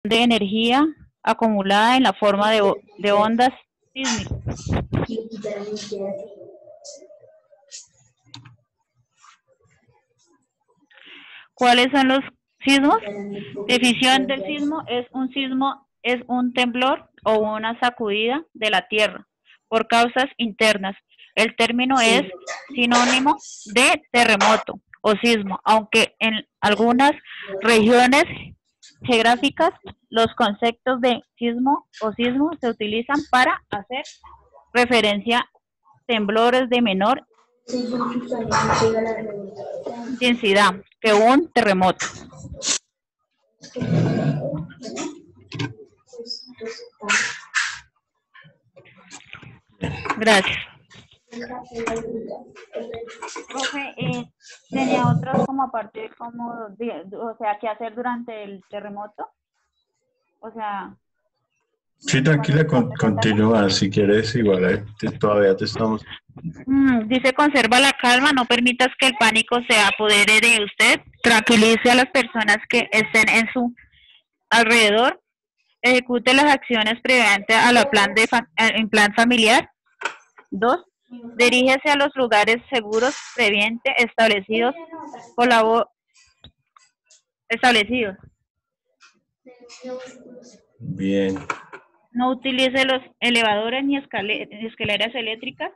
de energía acumulada en la forma de ondas sísmicas. ¿Cuáles son los sismos? Definición del sismo es un temblor o una sacudida de la tierra por causas internas. El término es sinónimo de terremoto o sismo, aunque en algunas regiones geográficas los conceptos de sismo o sismo se utilizan para hacer referencia a temblores de menor intensidad que un terremoto. Gracias. Profe, ¿tenía otros como aparte, o sea, qué hacer durante el terremoto? O sea... Sí, tranquila, continúa, si quieres, igual todavía te estamos... Dice, conserva la calma, no permitas que el pánico se apodere de usted, tranquilice a las personas que estén en su alrededor, ejecute las acciones previamente a la en plan familiar. 2. Dirígese a los lugares seguros previamente establecidos. Bien. No utilice los elevadores ni escaleras eléctricas.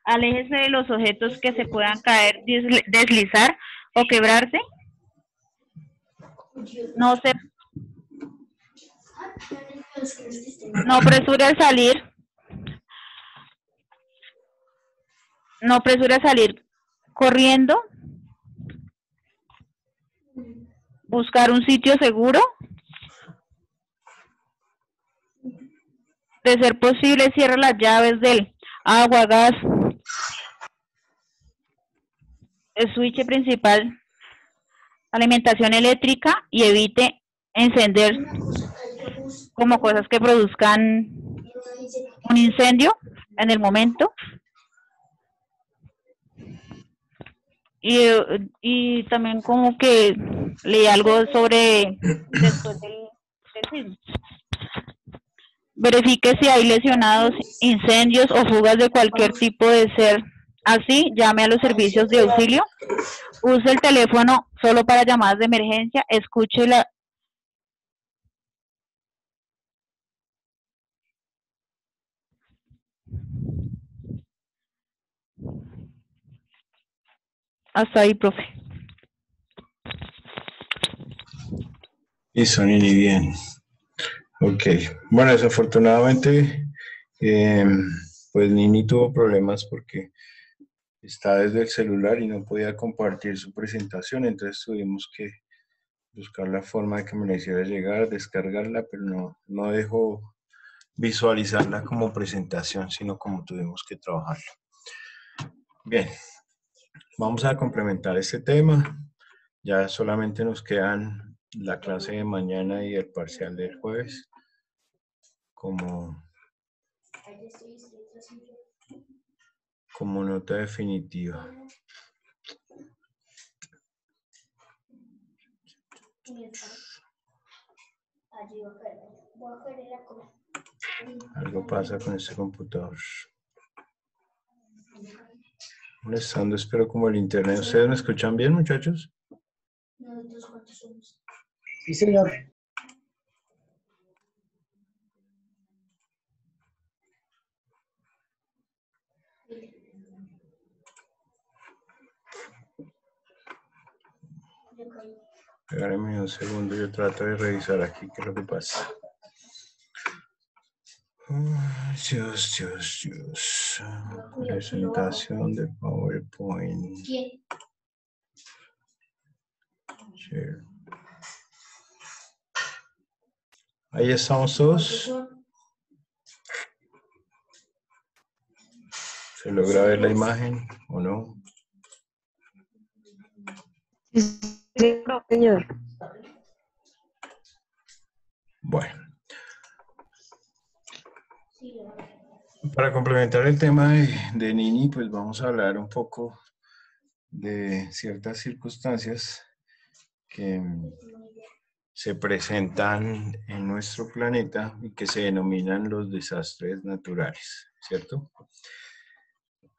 Aléjese de los objetos que se puedan caer, deslizar o quebrarse. No apresure al salir. No apresure a salir corriendo. Buscar un sitio seguro. De ser posible, cierre las llaves del agua, gas, el switch principal, alimentación eléctrica, y evite encender como cosas que produzcan un incendio en el momento. Y también como que leí algo sobre después del sismo. Verifique si hay lesionados, incendios o fugas de cualquier tipo. De ser así, llame a los servicios de auxilio. Use el teléfono solo para llamadas de emergencia. Escuche la... Hasta ahí, profe. Y Sonini, bien. Ok. Bueno, desafortunadamente, pues Nini tuvo problemas porque está desde el celular y no podía compartir su presentación, entonces tuvimos que buscar la forma de que me la hiciera llegar, descargarla, pero no dejó visualizarla como presentación, sino como tuvimos que trabajarlo. Bien, vamos a complementar este tema. Ya solamente nos quedan la clase de mañana y el parcial del jueves como nota definitiva. Algo pasa con este computador. Molestando, espero como el internet. ¿Ustedes me escuchan bien, muchachos? Sí, señor. Regálame un segundo, yo trato de revisar aquí qué es lo que pasa. Dios. Presentación de PowerPoint. Share. Ahí estamos todos. ¿Se logra ver la imagen o no? Sí, señor. Bueno. Para complementar el tema de Nini, pues vamos a hablar un poco de ciertas circunstancias que se presentan en nuestro planeta y que se denominan los desastres naturales, ¿cierto?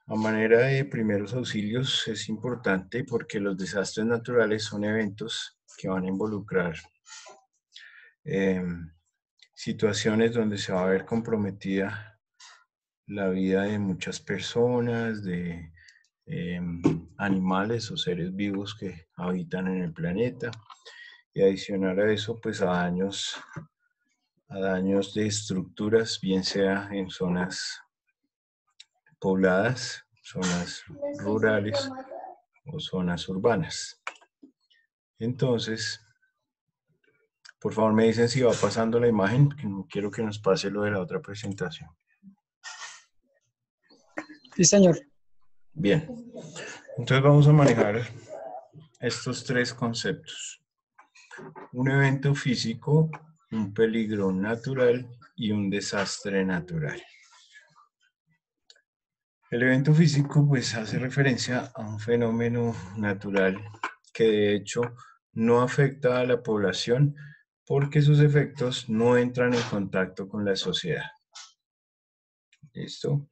A manera de primeros auxilios es importante porque los desastres naturales son eventos que van a involucrar situaciones donde se va a ver comprometida la vida de muchas personas, de animales o seres vivos que habitan en el planeta, y adicional a eso, pues a daños de estructuras, bien sea en zonas pobladas, zonas rurales o zonas urbanas. Entonces, por favor me dicen si va pasando la imagen, que no quiero que nos pase lo de la otra presentación. Sí, señor. Bien, entonces vamos a manejar estos tres conceptos. Un evento físico, un peligro natural y un desastre natural. El evento físico pues hace referencia a un fenómeno natural que de hecho no afecta a la población porque sus efectos no entran en contacto con la sociedad. ¿Listo?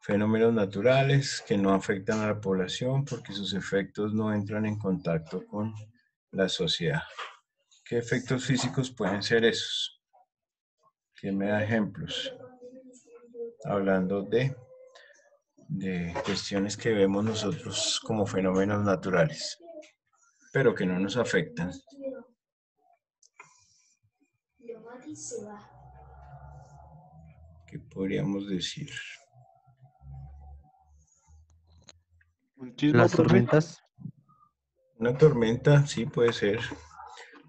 Fenómenos naturales que no afectan a la población porque sus efectos no entran en contacto con la sociedad. ¿Qué efectos físicos pueden ser esos? ¿Quién me da ejemplos? Hablando de cuestiones que vemos nosotros como fenómenos naturales, pero que no nos afectan. ¿Qué podríamos decir? ¿Un sismo, Las profe? tormentas. Una tormenta, sí, puede ser.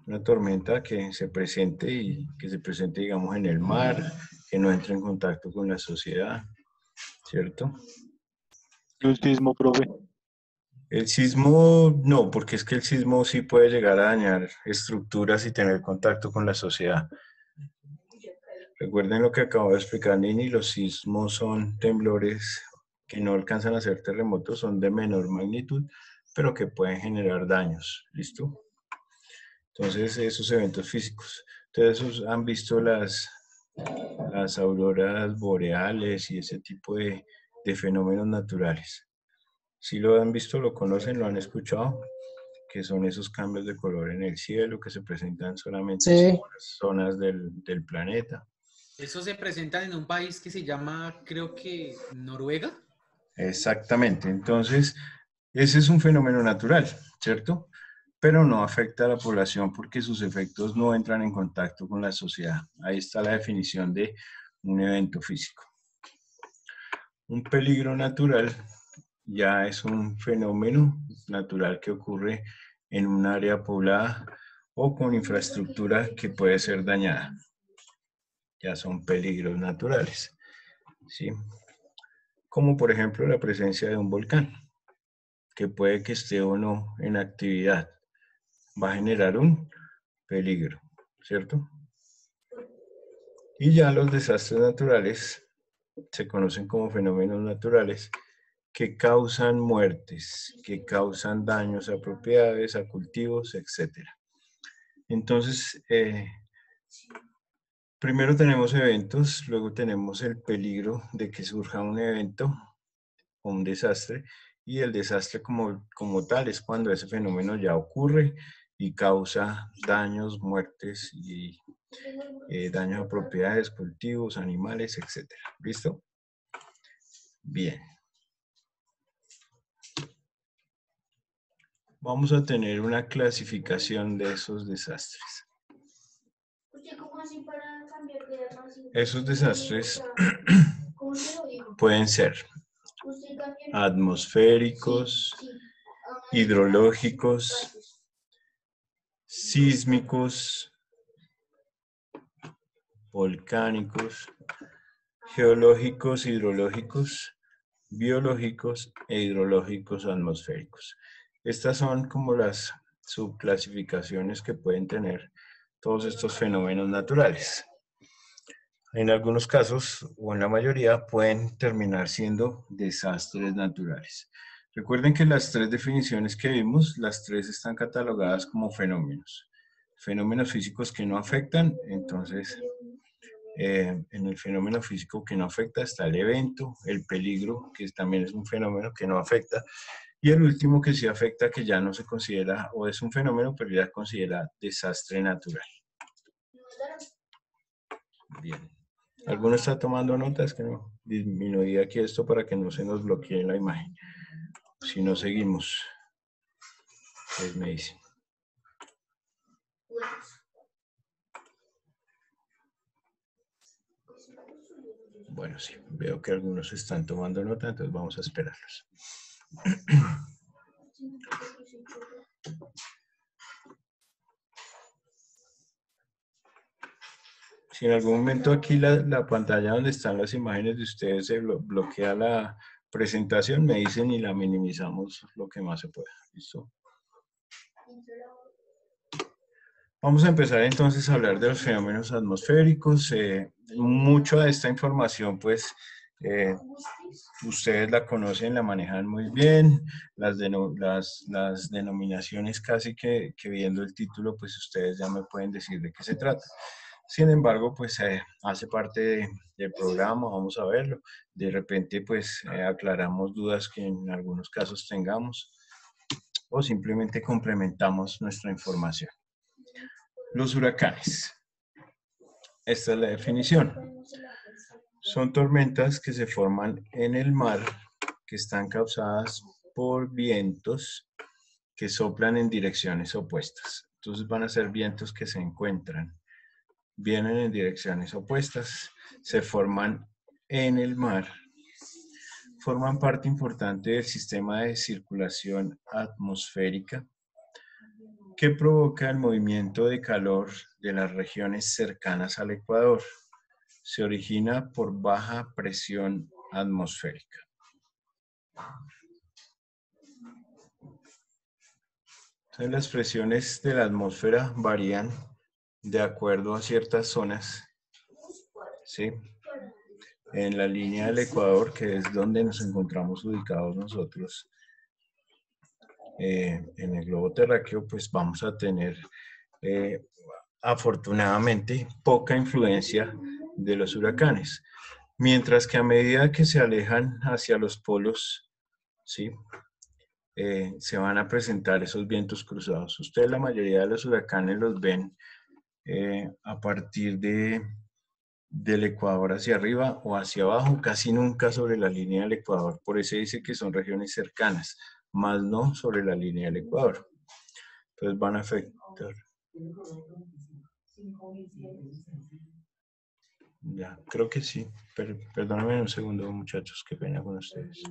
Una tormenta que se presente y que se presente, digamos, en el mar, que no entre en contacto con la sociedad, ¿cierto? ¿Y un sismo, profe? El sismo, no, porque es que el sismo sí puede llegar a dañar estructuras y tener contacto con la sociedad. Recuerden lo que acabo de explicar, Nini, los sismos son temblores que no alcanzan a ser terremotos, son de menor magnitud, pero que pueden generar daños, ¿listo? Entonces, esos eventos físicos. Ustedes han visto las auroras boreales y ese tipo de fenómenos naturales. Si lo han visto, lo conocen, lo han escuchado, que son esos cambios de color en el cielo que se presentan solamente en Sí. ciertas zonas del planeta. Eso se presenta en un país que se llama, creo que, Noruega. Exactamente. Entonces, ese es un fenómeno natural, ¿cierto? Pero no afecta a la población porque sus efectos no entran en contacto con la sociedad. Ahí está la definición de un evento físico. Un peligro natural ya es un fenómeno natural que ocurre en un área poblada o con infraestructura que puede ser dañada. Ya son peligros naturales, ¿sí? Como por ejemplo la presencia de un volcán, que puede que esté o no en actividad, va a generar un peligro, ¿cierto? Y ya los desastres naturales se conocen como fenómenos naturales que causan muertes, que causan daños a propiedades, a cultivos, etc. Entonces, primero tenemos eventos, luego tenemos el peligro de que surja un evento o un desastre, y el desastre como tal es cuando ese fenómeno ya ocurre y causa daños, muertes y daños a propiedades, cultivos, animales, etc. ¿Listo? Bien. Vamos a tener una clasificación de esos desastres. Esos desastres pueden ser atmosféricos, hidrológicos, sísmicos, volcánicos, geológicos, hidrológicos, biológicos e hidrológicos atmosféricos. Estas son como las subclasificaciones que pueden tener todos estos fenómenos naturales. En algunos casos, o en la mayoría, pueden terminar siendo desastres naturales. Recuerden que las tres definiciones que vimos, las tres están catalogadas como fenómenos. fenómenos físicos que no afectan. Entonces, en el fenómeno físico que no afecta está el evento, el peligro, que también es un fenómeno que no afecta, y el último que sí afecta, que ya no se considera, o es un fenómeno, pero ya se considera desastre natural. Bien. ¿Alguno está tomando notas? Que no disminuí aquí esto para que no se nos bloquee la imagen. Si no seguimos, pues me dicen. Bueno, sí, veo que algunos están tomando nota, entonces vamos a esperarlos. Si en algún momento aquí la pantalla donde están las imágenes de ustedes se bloquea la presentación, me dicen y la minimizamos lo que más se pueda. ¿Listo? Vamos a empezar entonces a hablar de los fenómenos atmosféricos. Mucho de esta información, pues, ustedes la conocen, la manejan muy bien. Las denominaciones casi que viendo el título, pues ustedes ya me pueden decir de qué se trata. Sin embargo, pues hace parte del programa, vamos a verlo. De repente, pues aclaramos dudas que en algunos casos tengamos o simplemente complementamos nuestra información. Los huracanes. Esta es la definición. Son tormentas que se forman en el mar, que están causadas por vientos que soplan en direcciones opuestas. Entonces van a ser vientos que se encuentran, vienen en direcciones opuestas, se forman en el mar, forman parte importante del sistema de circulación atmosférica, que provoca el movimiento de calor de las regiones cercanas al Ecuador. Se origina por baja presión atmosférica. Entonces, las presiones de la atmósfera varían de acuerdo a ciertas zonas, ¿sí? En la línea del Ecuador, que es donde nos encontramos ubicados nosotros, en el globo terráqueo, pues vamos a tener afortunadamente poca influencia de los huracanes, mientras que a medida que se alejan hacia los polos, ¿sí? Se van a presentar esos vientos cruzados. Ustedes la mayoría de los huracanes los ven a partir del Ecuador hacia arriba o hacia abajo, casi nunca sobre la línea del Ecuador. Por eso dice que son regiones cercanas, más no sobre la línea del Ecuador. Entonces van a afectar. Ya, creo que sí. Pero, perdóname un segundo, muchachos, qué pena con ustedes.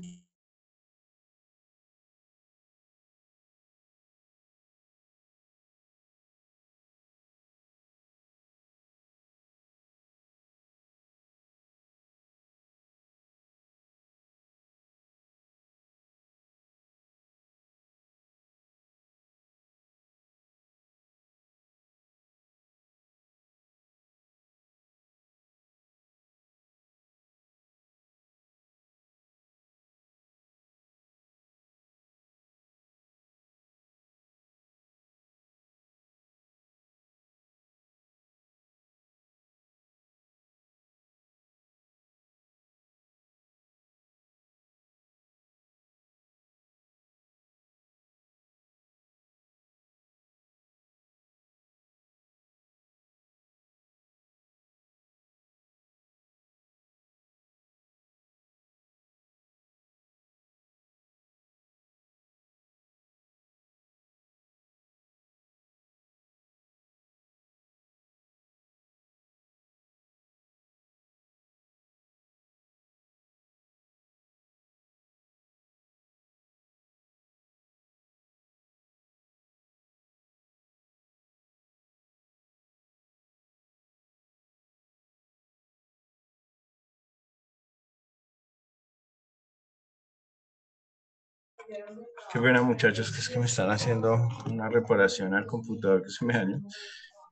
Qué pena, muchachos, que es que me están haciendo una reparación al computador que se me dañó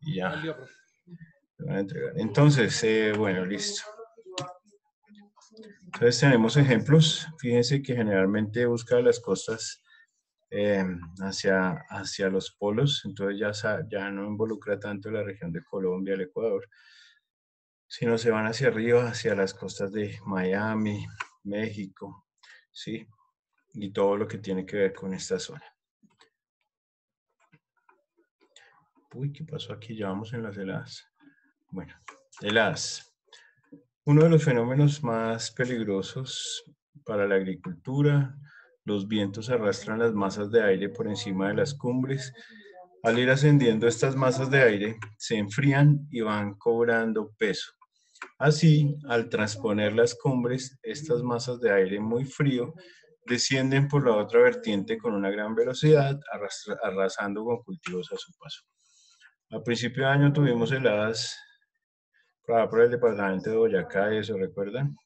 y ya me van a entregar. Entonces, bueno, listo. Entonces tenemos ejemplos. Fíjense que generalmente busca las costas hacia los polos, entonces ya no involucra tanto la región de Colombia, el Ecuador, sino se van hacia arriba, hacia las costas de Miami, México, ¿sí? Y todo lo que tiene que ver con esta zona. Uy, ¿qué pasó aquí? Ya vamos en las heladas. Bueno, heladas. Uno de los fenómenos más peligrosos para la agricultura, los vientos arrastran las masas de aire por encima de las cumbres. Al ir ascendiendo estas masas de aire, se enfrían y van cobrando peso. Así, al transponer las cumbres, estas masas de aire muy frío descienden por la otra vertiente con una gran velocidad, arrasando con cultivos a su paso. A principio de año tuvimos heladas por el departamento de Boyacá, y eso, ¿recuerdan?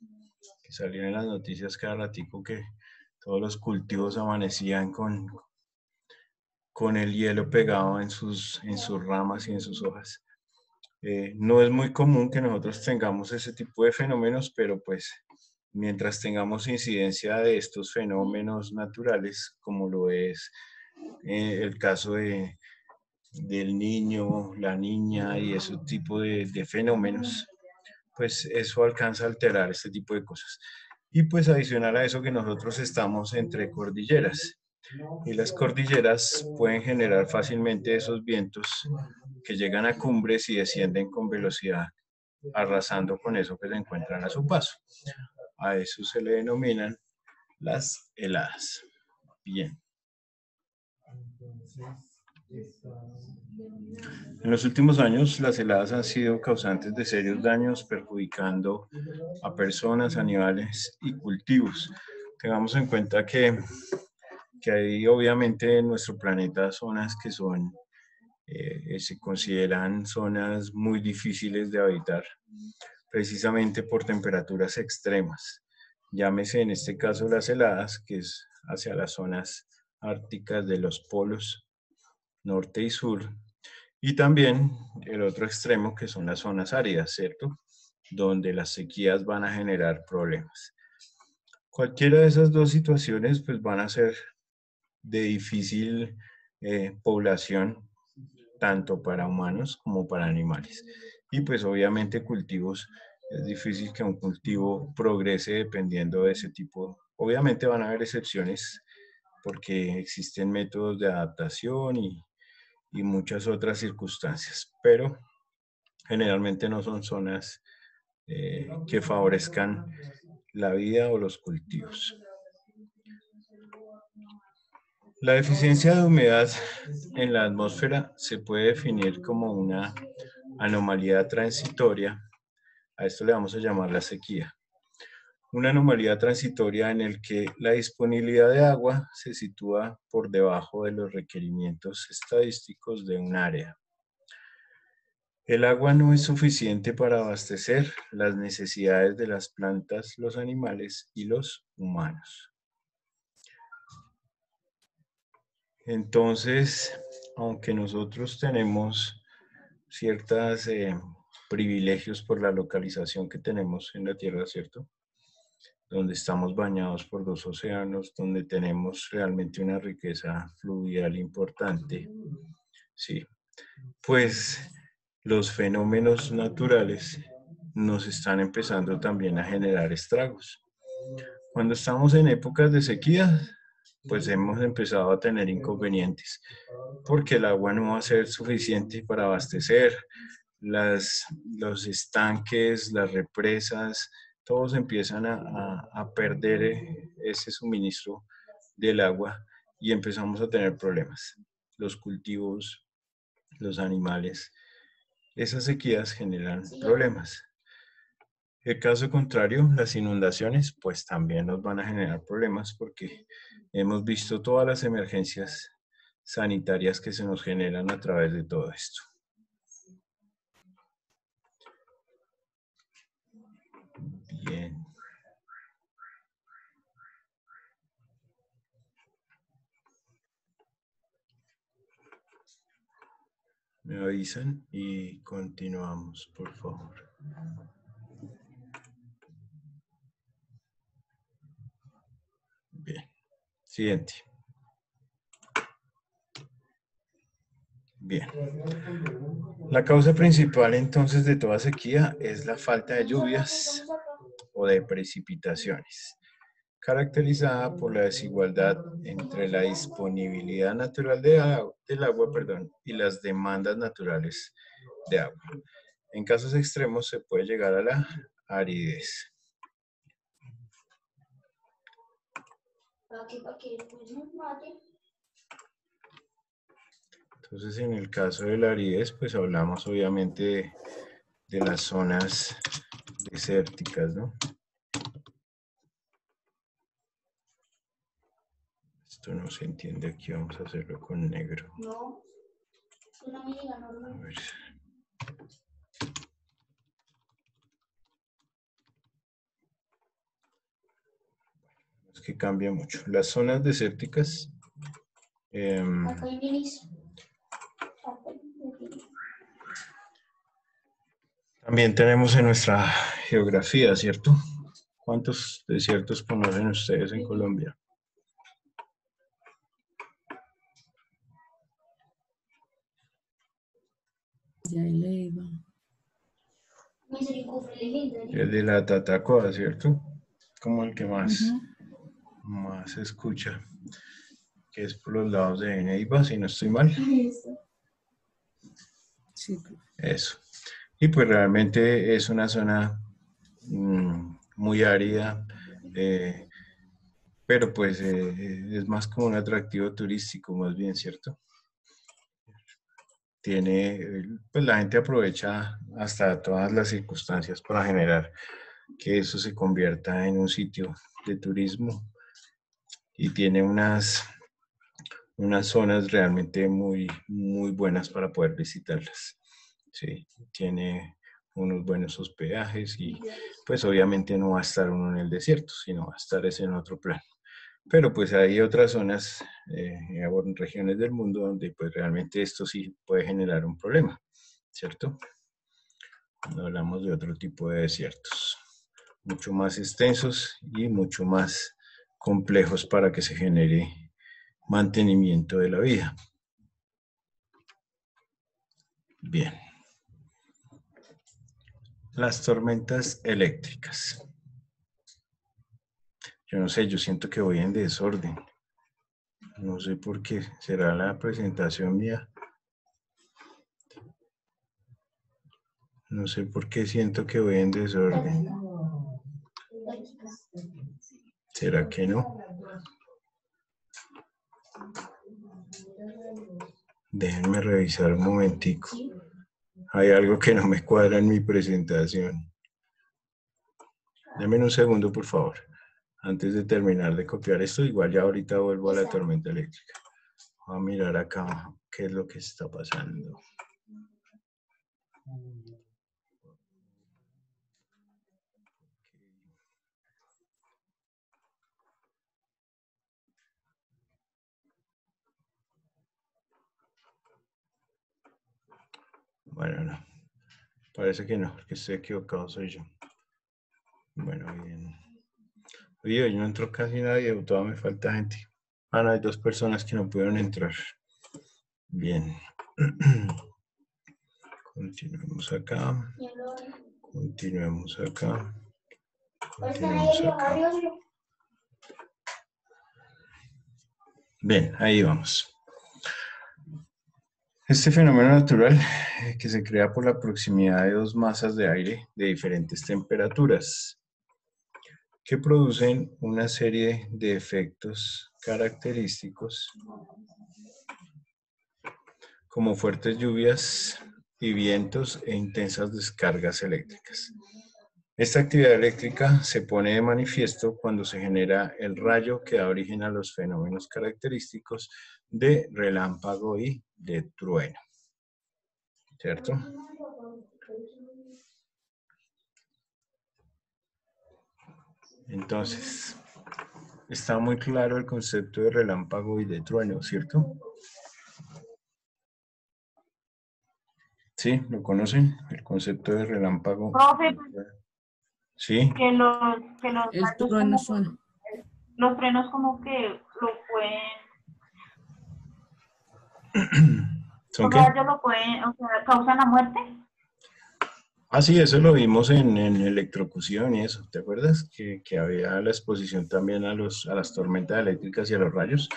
Que salían en las noticias cada ratico que todos los cultivos amanecían con el hielo pegado en sus ramas y en sus hojas. No es muy común que nosotros tengamos ese tipo de fenómenos, pero pues mientras tengamos incidencia de estos fenómenos naturales, como lo es el caso del niño, la niña y ese tipo de fenómenos, pues eso alcanza a alterar este tipo de cosas. Y pues adicional a eso que nosotros estamos entre cordilleras y las cordilleras pueden generar fácilmente esos vientos que llegan a cumbres y descienden con velocidad, arrasando con eso que se encuentran a su paso. A eso se le denominan las heladas. Bien. En los últimos años, las heladas han sido causantes de serios daños, perjudicando a personas, animales y cultivos. Tengamos en cuenta que hay obviamente en nuestro planeta zonas que son, se consideran zonas muy difíciles de habitar, precisamente por temperaturas extremas. Llámese en este caso las heladas, que es hacia las zonas árticas de los polos norte y sur, y también el otro extremo que son las zonas áridas, ¿cierto? Donde las sequías van a generar problemas. Cualquiera de esas dos situaciones pues van a ser de difícil población, tanto para humanos como para animales. Y pues obviamente cultivos, es difícil que un cultivo progrese dependiendo de ese tipo. Obviamente van a haber excepciones porque existen métodos de adaptación y muchas otras circunstancias, pero generalmente no son zonas que favorezcan la vida o los cultivos. La deficiencia de humedad en la atmósfera se puede definir como una anomalía transitoria. A esto le vamos a llamar la sequía. Una anomalía transitoria en el que la disponibilidad de agua se sitúa por debajo de los requerimientos estadísticos de un área. El agua no es suficiente para abastecer las necesidades de las plantas, los animales y los humanos. Entonces, aunque nosotros tenemos ciertos privilegios por la localización que tenemos en la Tierra, ¿cierto? Donde estamos bañados por dos océanos, donde tenemos realmente una riqueza fluvial importante, sí, pues los fenómenos naturales nos están empezando también a generar estragos. Cuando estamos en épocas de sequía, pues hemos empezado a tener inconvenientes, porque el agua no va a ser suficiente para abastecer, los estanques, las represas, todos empiezan a perder ese suministro del agua y empezamos a tener problemas. Los cultivos, los animales, esas sequías generan problemas. El caso contrario, las inundaciones, pues también nos van a generar problemas porque hemos visto todas las emergencias sanitarias que se nos generan a través de todo esto. Bien. Me avisan y continuamos, por favor. Bien. Siguiente. Bien. La causa principal entonces de toda sequía es la falta de lluvias o de precipitaciones, caracterizada por la desigualdad entre la disponibilidad natural del agua, y las demandas naturales de agua. En casos extremos se puede llegar a la aridez. Entonces, en el caso de la aridez, pues hablamos obviamente de las zonas desérticas, ¿no? Esto no se entiende aquí, vamos a hacerlo con negro. No, es una amiga normal. A ver. Es que cambia mucho. Las zonas desérticas Acá hay minis. también tenemos en nuestra geografía, ¿cierto? ¿Cuántos desiertos conocen ustedes en Colombia? El de la Tatacoa, ¿cierto? Como el que más se escucha, que es por los lados de Neiva, si no estoy mal. Sí. Eso. Y pues realmente es una zona muy árida, pero pues es más como un atractivo turístico, más bien, ¿cierto? Pues la gente aprovecha hasta todas las circunstancias para generar que eso se convierta en un sitio de turismo y tiene unas zonas realmente muy, muy buenas para poder visitarlas. Sí, tiene unos buenos hospedajes y pues obviamente no va a estar uno en el desierto, sino va a estar ese en otro plano. Pero pues hay otras zonas, regiones del mundo donde pues realmente esto sí puede generar un problema, ¿cierto? Cuando hablamos de otro tipo de desiertos, mucho más extensos y mucho más complejos para que se genere mantenimiento de la vida. Bien. Las tormentas eléctricas. Yo no sé, yo siento que voy en desorden. No sé por qué. ¿Será la presentación mía? No sé por qué siento que voy en desorden. ¿Será que no? Déjenme revisar un momentico. Hay algo que no me cuadra en mi presentación. Denme un segundo, por favor. Antes de terminar de copiar esto, igual ya ahorita vuelvo a la tormenta eléctrica. Voy a mirar acá qué es lo que está pasando. Bueno, no. Parece que no, que estoy equivocado, soy yo. Bueno, bien. Oye, hoy no entró casi nadie, todavía me falta gente. Ah, no, hay 2 personas que no pudieron entrar. Bien. Continuemos acá. Continuemos acá. Continuemos acá. Bien, ahí vamos. Este fenómeno natural que se crea por la proximidad de 2 masas de aire de diferentes temperaturas que producen una serie de efectos característicos como fuertes lluvias y vientos e intensas descargas eléctricas. Esta actividad eléctrica se pone de manifiesto cuando se genera el rayo que da origen a los fenómenos característicos de relámpago y de trueno. ¿Cierto? Entonces, está muy claro el concepto de relámpago y de trueno, ¿cierto? ¿Sí? ¿Lo conocen? El concepto de relámpago. Profe, ¿Sí? que los El rayos trueno como suena. los frenos como que lo pueden ¿Son ¿Los qué? rayos lo pueden, o sea, causan la muerte? Ah, sí, eso lo vimos en electrocución y eso. ¿Te acuerdas? Que había la exposición también a las tormentas eléctricas y a los rayos.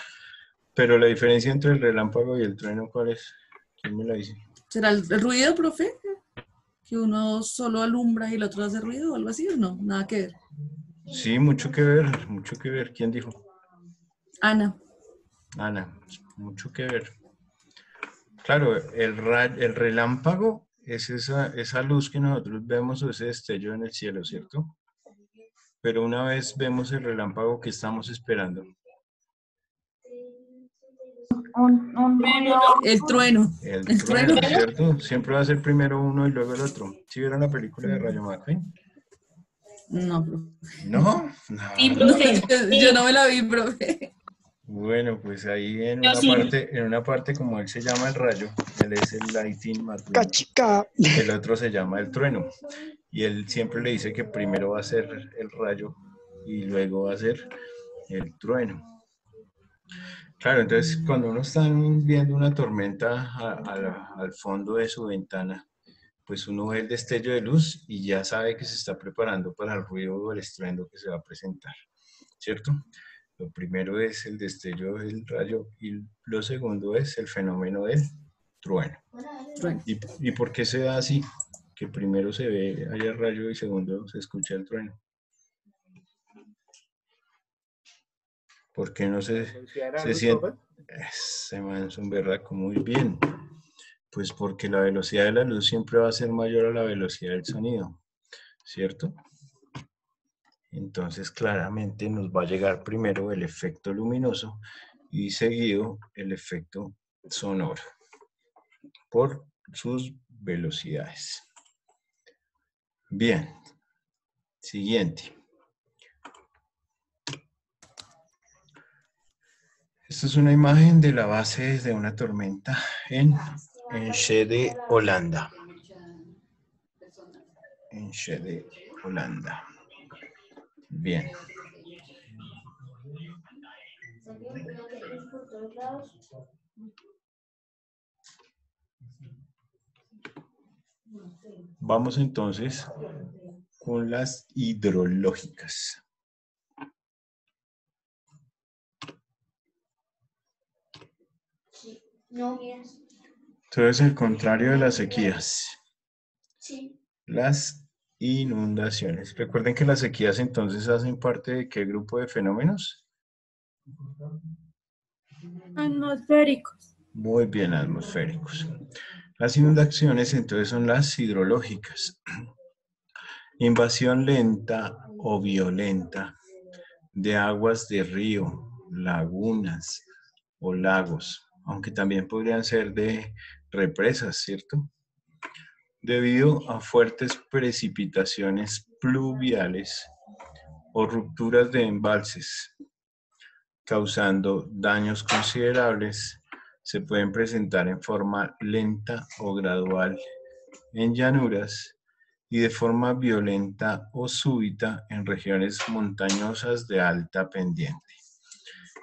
Pero la diferencia entre el relámpago y el trueno, ¿cuál es? ¿Quién me la dice? ¿Será el ruido, profe? ¿Que uno solo alumbra y el otro hace ruido o algo así o no? Nada que ver. Sí, mucho que ver, mucho que ver. ¿Quién dijo? Ana. Ana, mucho que ver. Claro, el relámpago es esa luz que nosotros vemos o ese destello en el cielo, ¿cierto? Pero una vez vemos el relámpago, ¿que estamos esperando? Un ruido. El trueno. El El trueno. trueno, ¿cierto? Siempre va a ser primero uno y luego el otro. ¿Sí vieron la película de Rayo McQueen? No, profe. ¿No? No. No, yo no me la vi, profe. Bueno, pues ahí en una parte como él se llama el rayo, él es el Lightning McQueen. Cachica. El otro se llama el trueno. Y él siempre le dice que primero va a ser el rayo y luego va a ser el trueno. Claro, entonces cuando uno está viendo una tormenta al fondo de su ventana, pues uno ve el destello de luz y ya sabe que se está preparando para el ruido o el estruendo que se va a presentar, ¿cierto? Lo primero es el destello del rayo y lo segundo es el fenómeno del trueno. Trueno. ¿Y por qué se da así? Que primero se ve allá el rayo y segundo se escucha el trueno. ¿Por qué no se siente? Se man es un berraco, muy bien. Pues porque la velocidad de la luz siempre va a ser mayor a la velocidad del sonido, ¿cierto? Entonces claramente nos va a llegar primero el efecto luminoso y seguido el efecto sonoro por sus velocidades. Bien, siguiente. Esta es una imagen de la base de una tormenta en Enschede, Holanda. Enschede, Holanda. Bien. Vamos entonces con las hidrológicas. No, mira. Entonces, el contrario de las sequías. Sí. Las inundaciones. Recuerden que las sequías entonces hacen parte de ¿qué grupo de fenómenos? Atmosféricos. Muy bien, atmosféricos. Las inundaciones entonces son las hidrológicas. Invasión lenta o violenta de aguas de río, lagunas o lagos, aunque también podrían ser de represas, ¿cierto? Debido a fuertes precipitaciones pluviales o rupturas de embalses, causando daños considerables, se pueden presentar en forma lenta o gradual en llanuras y de forma violenta o súbita en regiones montañosas de alta pendiente.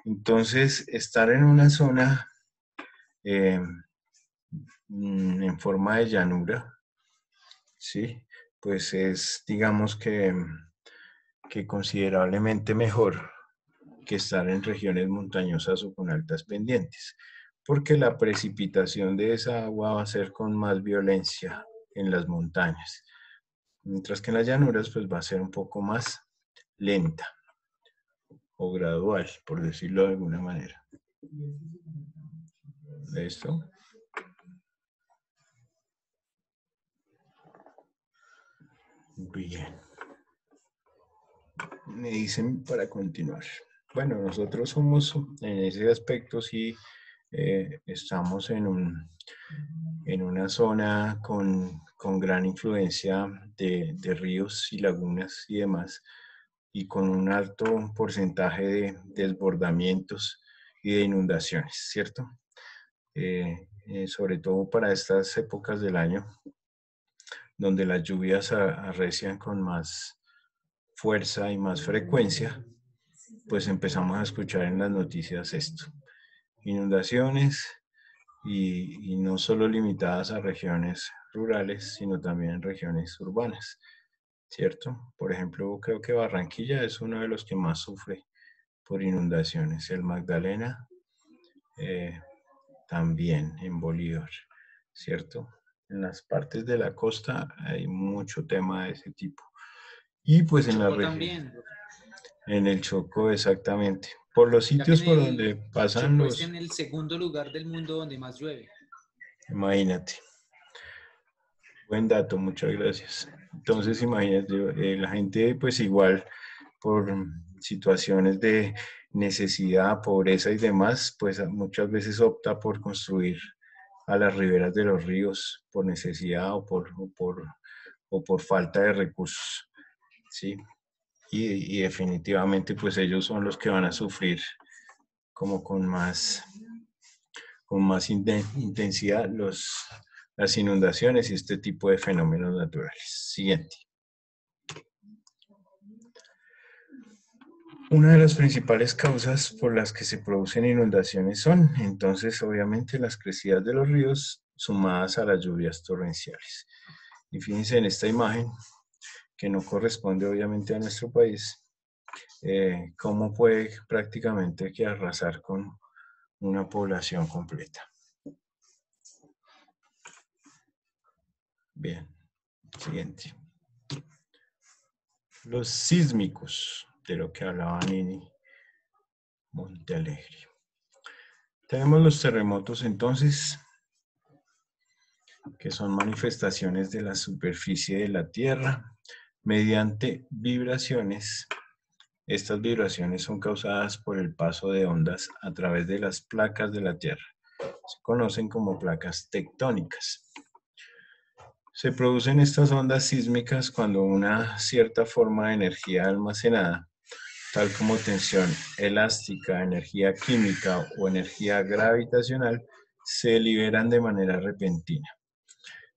Entonces, estar en una zona en forma de llanura, ¿sí? Pues es, digamos que considerablemente mejor que estar en regiones montañosas o con altas pendientes, porque la precipitación de esa agua va a ser con más violencia en las montañas, mientras que en las llanuras pues va a ser un poco más lenta o gradual, por decirlo de alguna manera. ¿Listo? Bien. Me dicen para continuar. Bueno, nosotros somos, en ese aspecto sí, estamos en una zona con gran influencia de ríos y lagunas y demás, y con un alto porcentaje de desbordamientos y de inundaciones, ¿cierto? Sobre todo para estas épocas del año, donde las lluvias arrecian con más fuerza y más frecuencia, pues empezamos a escuchar en las noticias esto. Inundaciones y no solo limitadas a regiones rurales, sino también regiones urbanas, ¿cierto? Por ejemplo, creo que Barranquilla es uno de los que más sufre por inundaciones. El Magdalena también en Bolívar, ¿cierto? En las partes de la costa hay mucho tema de ese tipo. Y pues en la Chocó región, también. en el Chocó exactamente, por los Ya que sitios por donde el pasan Chocó es los, en el segundo lugar del mundo donde más llueve. imagínate. Buen dato, muchas gracias. Entonces, imagínate, la gente pues igual por situaciones de necesidad, pobreza y demás, pues muchas veces opta por construir a las riberas de los ríos por necesidad o por falta de recursos, ¿sí? Y definitivamente pues ellos son los que van a sufrir como con más intensidad las inundaciones y este tipo de fenómenos naturales. Siguiente. Una de las principales causas por las que se producen inundaciones son, entonces, obviamente, las crecidas de los ríos sumadas a las lluvias torrenciales. Y fíjense en esta imagen, que no corresponde obviamente a nuestro país, cómo puede prácticamente que arrasar con una población completa. Bien, siguiente. Los sísmicos, de lo que hablaba Nini Montealegre. Tenemos los terremotos entonces, que son manifestaciones de la superficie de la Tierra mediante vibraciones. Estas vibraciones son causadas por el paso de ondas a través de las placas de la Tierra. Se conocen como placas tectónicas. Se producen estas ondas sísmicas cuando una cierta forma de energía almacenada, tal como tensión elástica, energía química o energía gravitacional, se liberan de manera repentina.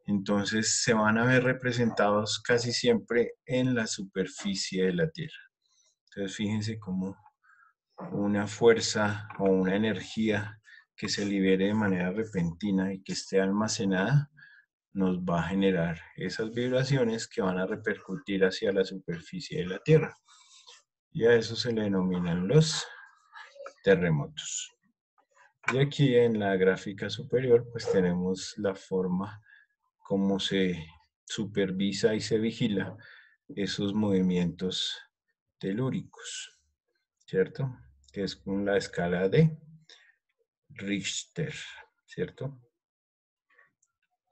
Entonces se van a ver representados casi siempre en la superficie de la Tierra. Entonces fíjense cómo una fuerza o una energía que se libere de manera repentina y que esté almacenada nos va a generar esas vibraciones que van a repercutir hacia la superficie de la Tierra. Y a eso se le denominan los terremotos. Y aquí en la gráfica superior pues tenemos la forma como se supervisa y se vigila esos movimientos telúricos, ¿cierto? Que es con la escala de Richter, ¿cierto?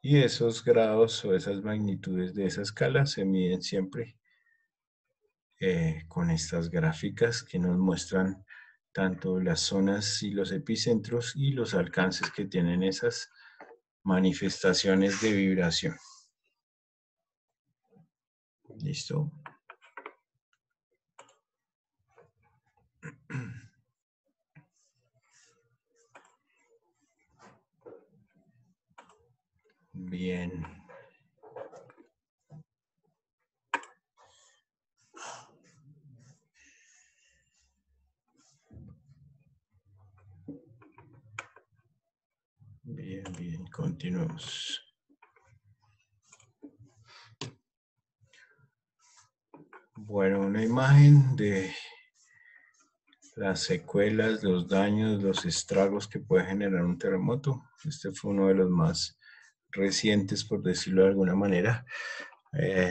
Y esos grados o esas magnitudes de esa escala se miden siempre con estas gráficas que nos muestran tanto las zonas y los epicentros y los alcances que tienen esas manifestaciones de vibración. ¿Listo? Bien. Bien, bien, continuemos. Bueno, una imagen de las secuelas, los daños, los estragos que puede generar un terremoto. Este fue uno de los más recientes, por decirlo de alguna manera.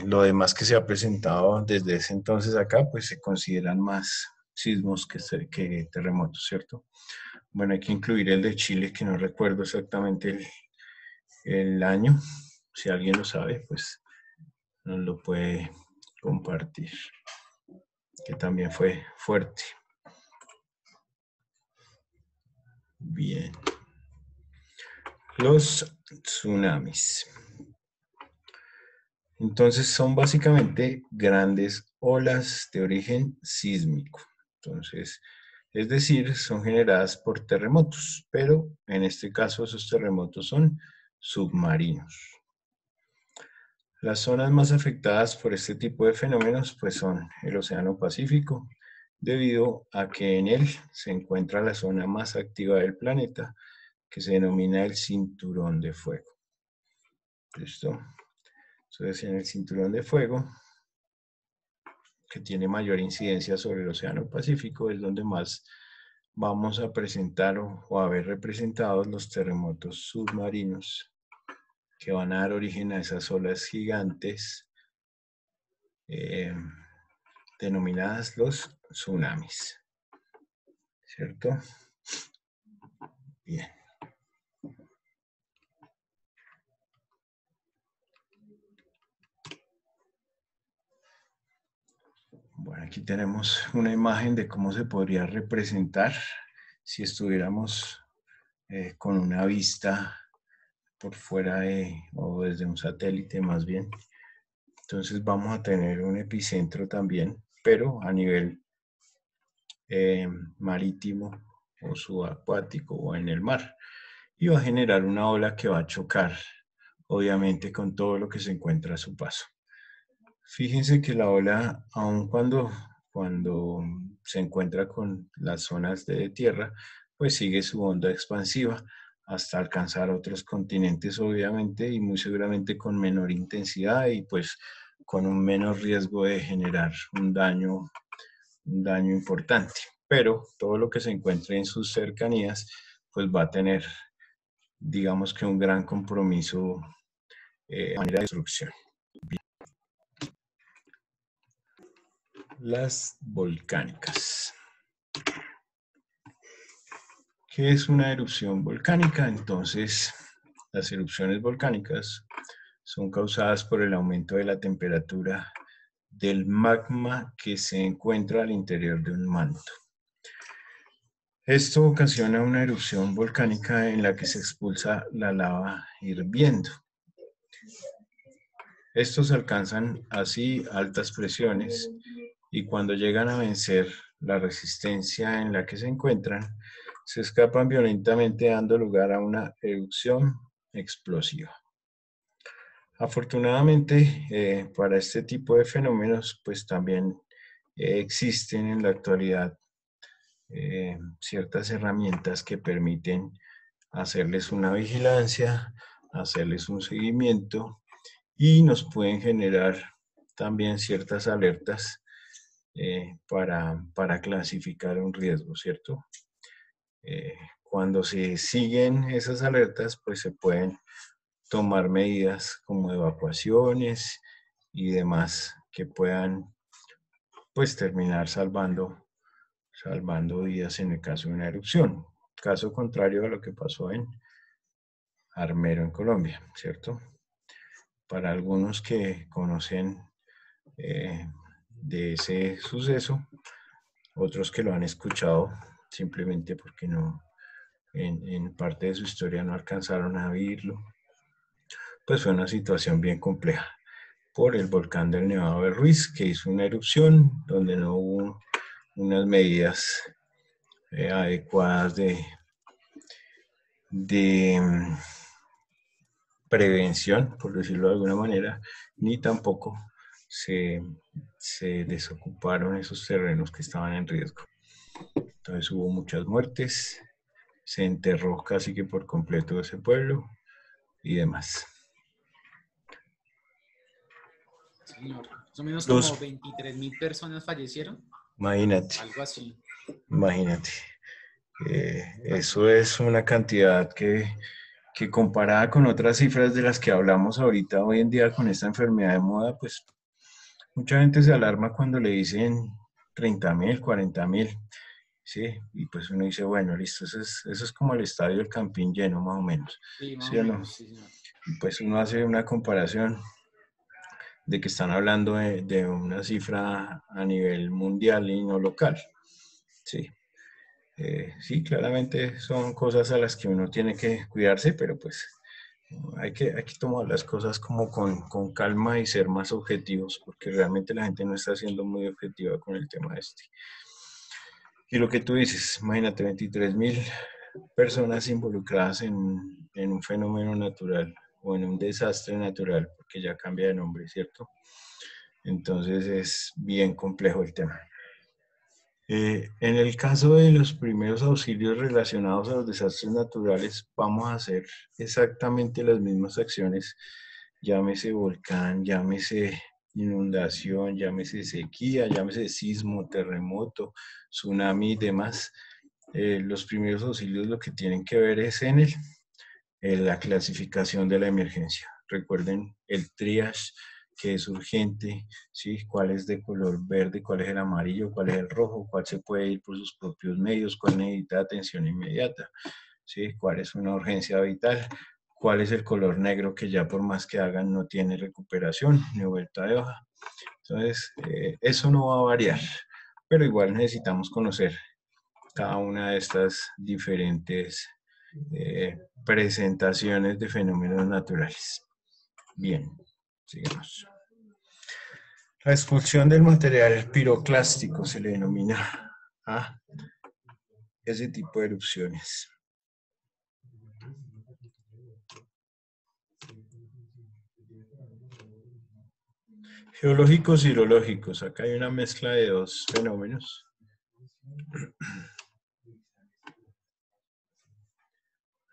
Lo demás que se ha presentado desde ese entonces acá, pues se consideran más sismos que terremotos, ¿cierto? Bueno, hay que incluir el de Chile, que no recuerdo exactamente el año. Si alguien lo sabe, pues nos lo puede compartir, que también fue fuerte. Bien. Los tsunamis. Entonces son básicamente grandes olas de origen sísmico. Entonces, es decir, son generadas por terremotos, pero en este caso esos terremotos son submarinos. Las zonas más afectadas por este tipo de fenómenos pues son el Océano Pacífico, debido a que en él se encuentra la zona más activa del planeta, que se denomina el cinturón de fuego. ¿Listo? Entonces, en el cinturón de fuego, que tiene mayor incidencia sobre el Océano Pacífico, es donde más vamos a presentar o a ver representados los terremotos submarinos que van a dar origen a esas olas gigantes denominadas los tsunamis. ¿Cierto? Bien. Bueno, aquí tenemos una imagen de cómo se podría representar si estuviéramos con una vista por fuera o desde un satélite más bien. Entonces vamos a tener un epicentro también, pero a nivel marítimo o subacuático o en el mar. Y va a generar una ola que va a chocar, obviamente, con todo lo que se encuentra a su paso. Fíjense que la ola, aun cuando se encuentra con las zonas de tierra, pues sigue su onda expansiva hasta alcanzar otros continentes, obviamente, y muy seguramente con menor intensidad y pues con un menor riesgo de generar un daño importante. Pero todo lo que se encuentre en sus cercanías, pues va a tener, digamos que un gran compromiso de manera de destrucción. Las volcánicas. ¿Qué es una erupción volcánica? Entonces, las erupciones volcánicas son causadas por el aumento de la temperatura del magma que se encuentra al interior de un manto. Esto ocasiona una erupción volcánica en la que se expulsa la lava hirviendo. Estos alcanzan así altas presiones y cuando llegan a vencer la resistencia en la que se encuentran, se escapan violentamente dando lugar a una erupción explosiva. Afortunadamente, para este tipo de fenómenos, pues también existen en la actualidad ciertas herramientas que permiten hacerles una vigilancia, hacerles un seguimiento y nos pueden generar también ciertas alertas para clasificar un riesgo, ¿cierto? Cuando se siguen esas alertas, pues se pueden tomar medidas como evacuaciones y demás que puedan pues terminar salvando vidas en el caso de una erupción. Caso contrario a lo que pasó en Armero, en Colombia, ¿cierto? Para algunos que conocen de ese suceso, otros que lo han escuchado simplemente porque no, en parte de su historia no alcanzaron a vivirlo, pues fue una situación bien compleja por el volcán del Nevado del Ruiz, que hizo una erupción donde no hubo unas medidas adecuadas de prevención, por decirlo de alguna manera, ni tampoco se desocuparon esos terrenos que estaban en riesgo. Entonces hubo muchas muertes, se enterró casi que por completo ese pueblo y demás. Señor, más o menos como 23.000 personas fallecieron. Imagínate. Algo así. Imagínate. Eso es una cantidad que comparada con otras cifras de las que hablamos ahorita hoy en día con esta enfermedad de moda, pues mucha gente se alarma cuando le dicen 30.000, 40.000, ¿sí? Y pues uno dice, bueno, listo, eso es como el estadio del Campín lleno, más o menos. Sí, más ¿Sí o o no? menos, sí, señor. Y pues uno hace una comparación de que están hablando de una cifra a nivel mundial y no local, ¿sí? Sí, claramente son cosas a las que uno tiene que cuidarse, pero pues hay que tomar las cosas como con calma y ser más objetivos, porque realmente la gente no está siendo muy objetiva con el tema este. Y lo que tú dices, imagínate 23.000 personas involucradas en un fenómeno natural o en un desastre natural, porque ya cambia de nombre, ¿cierto? Entonces es bien complejo el tema. En el caso de los primeros auxilios relacionados a los desastres naturales, vamos a hacer exactamente las mismas acciones, llámese volcán, llámese inundación, llámese sequía, llámese sismo, terremoto, tsunami y demás. Los primeros auxilios lo que tienen que ver es en la clasificación de la emergencia. Recuerden el triage, que es urgente, ¿sí? Cuál es de color verde, cuál es el amarillo, cuál es el rojo, cuál se puede ir por sus propios medios, cuál necesita atención inmediata, ¿sí? Cuál es una urgencia vital, cuál es el color negro que ya por más que hagan no tiene recuperación ni vuelta de hoja. Entonces, eso no va a variar, pero igual necesitamos conocer cada una de estas diferentes presentaciones de fenómenos naturales. Bien, sigamos. La expulsión del material piroclástico se le denomina a ese tipo de erupciones. Geológicos y hidrológicos. Acá hay una mezcla de dos fenómenos.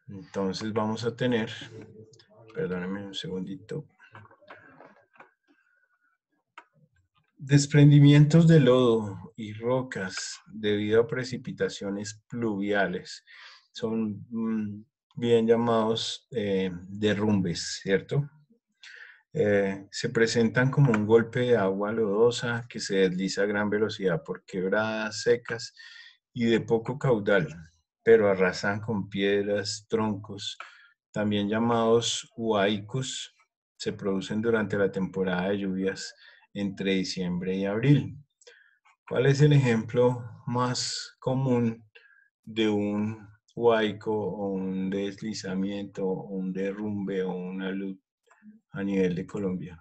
Entonces vamos a tener, perdónenme un segundito, desprendimientos de lodo y rocas debido a precipitaciones pluviales. Son bien llamados derrumbes, ¿cierto? Se presentan como un golpe de agua lodosa que se desliza a gran velocidad por quebradas secas y de poco caudal, pero arrasan con piedras, troncos, también llamados huaicos. Se producen durante la temporada de lluvias entre diciembre y abril. ¿Cuál es el ejemplo más común de un huaico o un deslizamiento o un derrumbe o una luz a nivel de Colombia?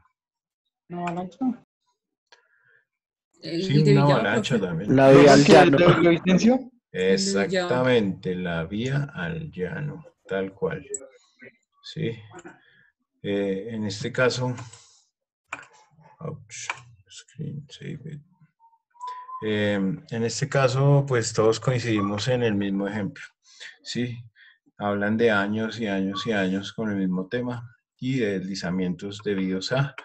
¿Una avalancha? Sí, El de una Villado, avalancha profe. también. ¿La vía al llano de Villavicencio? Exactamente, la vía al llano, tal cual. Sí. En este caso, screen save it. En este caso, pues todos coincidimos en el mismo ejemplo. Sí, hablan de años y años y años con el mismo tema y de deslizamientos debidos a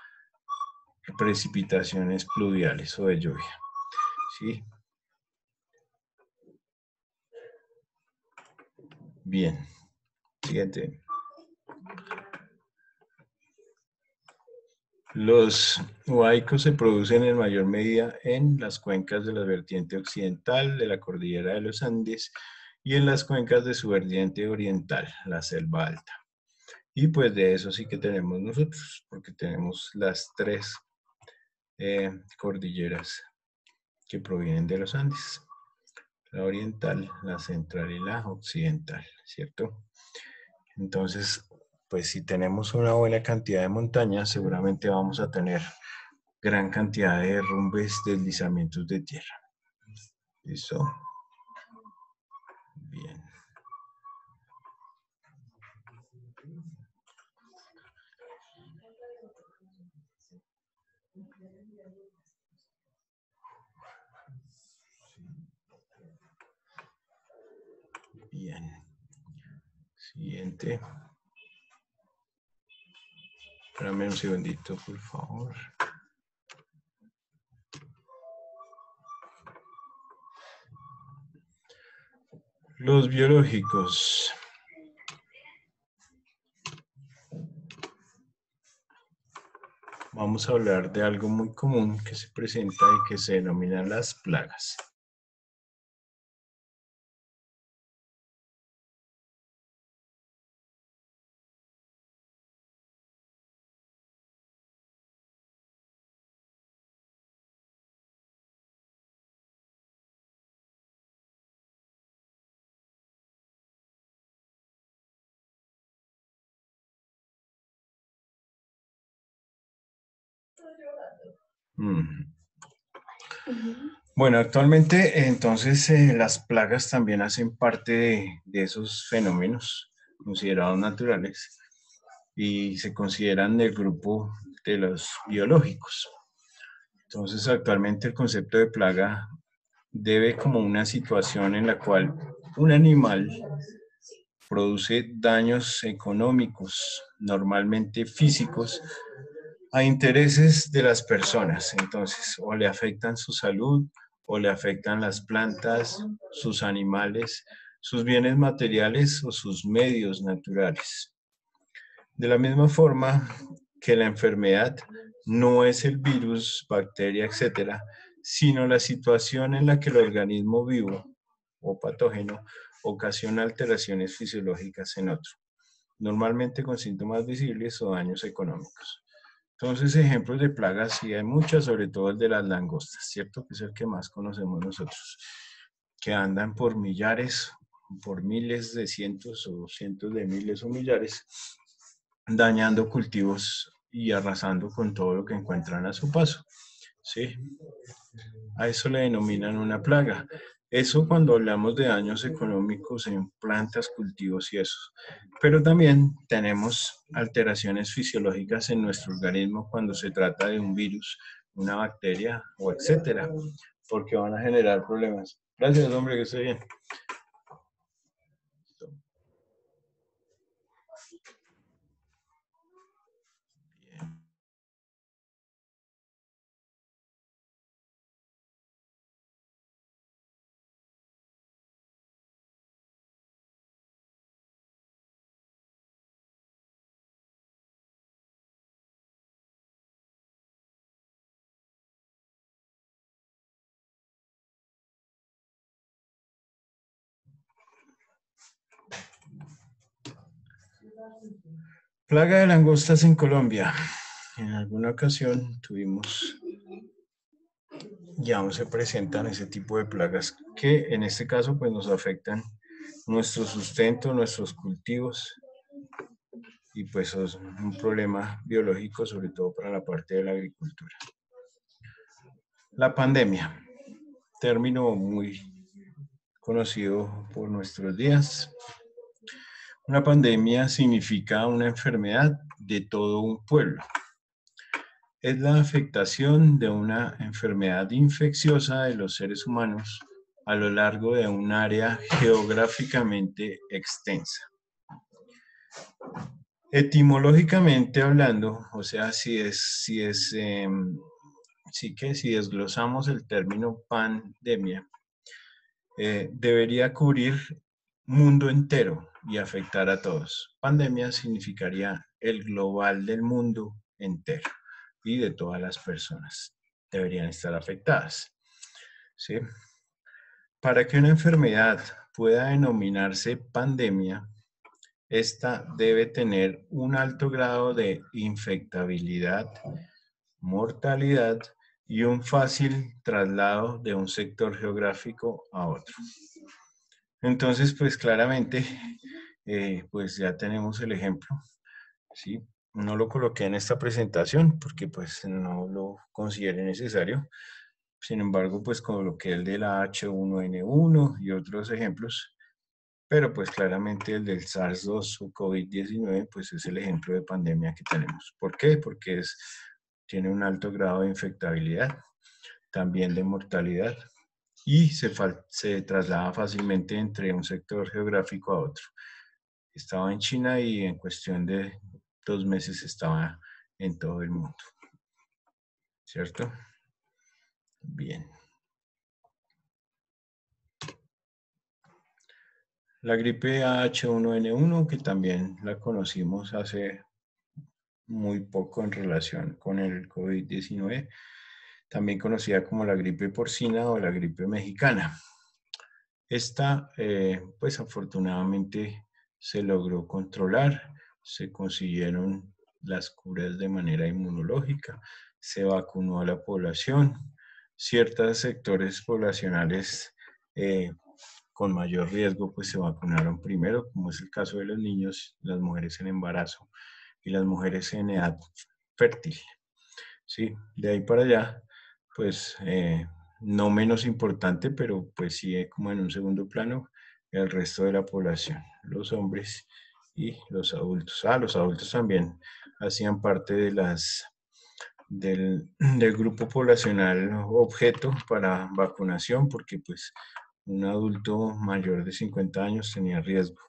precipitaciones pluviales o de lluvia. Sí. Bien. Siguiente. Los huaicos se producen en mayor medida en las cuencas de la vertiente occidental de la cordillera de los Andes y en las cuencas de su vertiente oriental, la selva alta. Y pues de eso sí que tenemos nosotros, porque tenemos las tres cordilleras que provienen de los Andes. La oriental, la central y la occidental, ¿cierto? Entonces, pues si tenemos una buena cantidad de montañas, seguramente vamos a tener gran cantidad de derrumbes, deslizamientos de tierra. ¿Listo? Bien. Bien. Siguiente. Espérame un segundito, por favor. Los biológicos. Vamos a hablar de algo muy común que se presenta y que se denominan las plagas. Bueno, actualmente entonces las plagas también hacen parte de esos fenómenos considerados naturales y se consideran del grupo de los biológicos. Entonces actualmente el concepto de plaga debe como una situación en la cual un animal produce daños económicos, normalmente físicos, a intereses de las personas. Entonces, o le afectan su salud, o le afectan las plantas, sus animales, sus bienes materiales o sus medios naturales. De la misma forma que la enfermedad no es el virus, bacteria, etcétera, sino la situación en la que el organismo vivo o patógeno ocasiona alteraciones fisiológicas en otro, normalmente con síntomas visibles o daños económicos. Entonces, ejemplos de plagas, sí hay muchas, sobre todo el de las langostas, ¿cierto? Que es el que más conocemos nosotros, que andan por millares, por miles de cientos o cientos de miles o millares, dañando cultivos y arrasando con todo lo que encuentran a su paso, ¿sí? A eso le denominan una plaga. Eso cuando hablamos de daños económicos en plantas, cultivos y eso. Pero también tenemos alteraciones fisiológicas en nuestro organismo cuando se trata de un virus, una bacteria o etcétera, porque van a generar problemas. Gracias, hombre, que esté bien. Plaga de langostas en Colombia. En alguna ocasión tuvimos, ya aún se presentan ese tipo de plagas que en este caso pues nos afectan nuestro sustento, nuestros cultivos y pues es un problema biológico sobre todo para la parte de la agricultura. La pandemia, término muy conocido por nuestros días. Una pandemia significa una enfermedad de todo un pueblo. Es la afectación de una enfermedad infecciosa de los seres humanos a lo largo de un área geográficamente extensa. Etimológicamente hablando, o sea, si desglosamos el término pandemia, debería cubrir mundo entero y afectar a todos. Pandemia significaría el global del mundo entero y de todas las personas deberían estar afectadas, ¿sí? Para que una enfermedad pueda denominarse pandemia, esta debe tener un alto grado de infectabilidad, mortalidad y un fácil traslado de un sector geográfico a otro. Entonces, pues claramente, pues ya tenemos el ejemplo, ¿sí? No lo coloqué en esta presentación porque pues no lo consideré necesario. Sin embargo, pues coloqué el de la H1N1 y otros ejemplos, pero pues claramente el del SARS-2 o COVID-19 pues es el ejemplo de pandemia que tenemos. ¿Por qué? Porque tiene un alto grado de infectabilidad, también de mortalidad y se traslada fácilmente entre un sector geográfico a otro. Estaba en China y en cuestión de 2 meses estaba en todo el mundo. ¿Cierto? Bien. La gripe H1N1, que también la conocimos hace muy poco en relación con el COVID-19, también conocida como la gripe porcina o la gripe mexicana. Esta, pues afortunadamente se logró controlar, se consiguieron las curas de manera inmunológica, se vacunó a la población, ciertos sectores poblacionales con mayor riesgo pues se vacunaron primero, como es el caso de los niños, las mujeres en embarazo y las mujeres en edad fértil. Sí, de ahí para allá, pues no menos importante, pero pues sí como en un segundo plano, el resto de la población, los hombres y los adultos. Los adultos también hacían parte del grupo poblacional objeto para vacunación, porque pues un adulto mayor de 50 años tenía riesgo.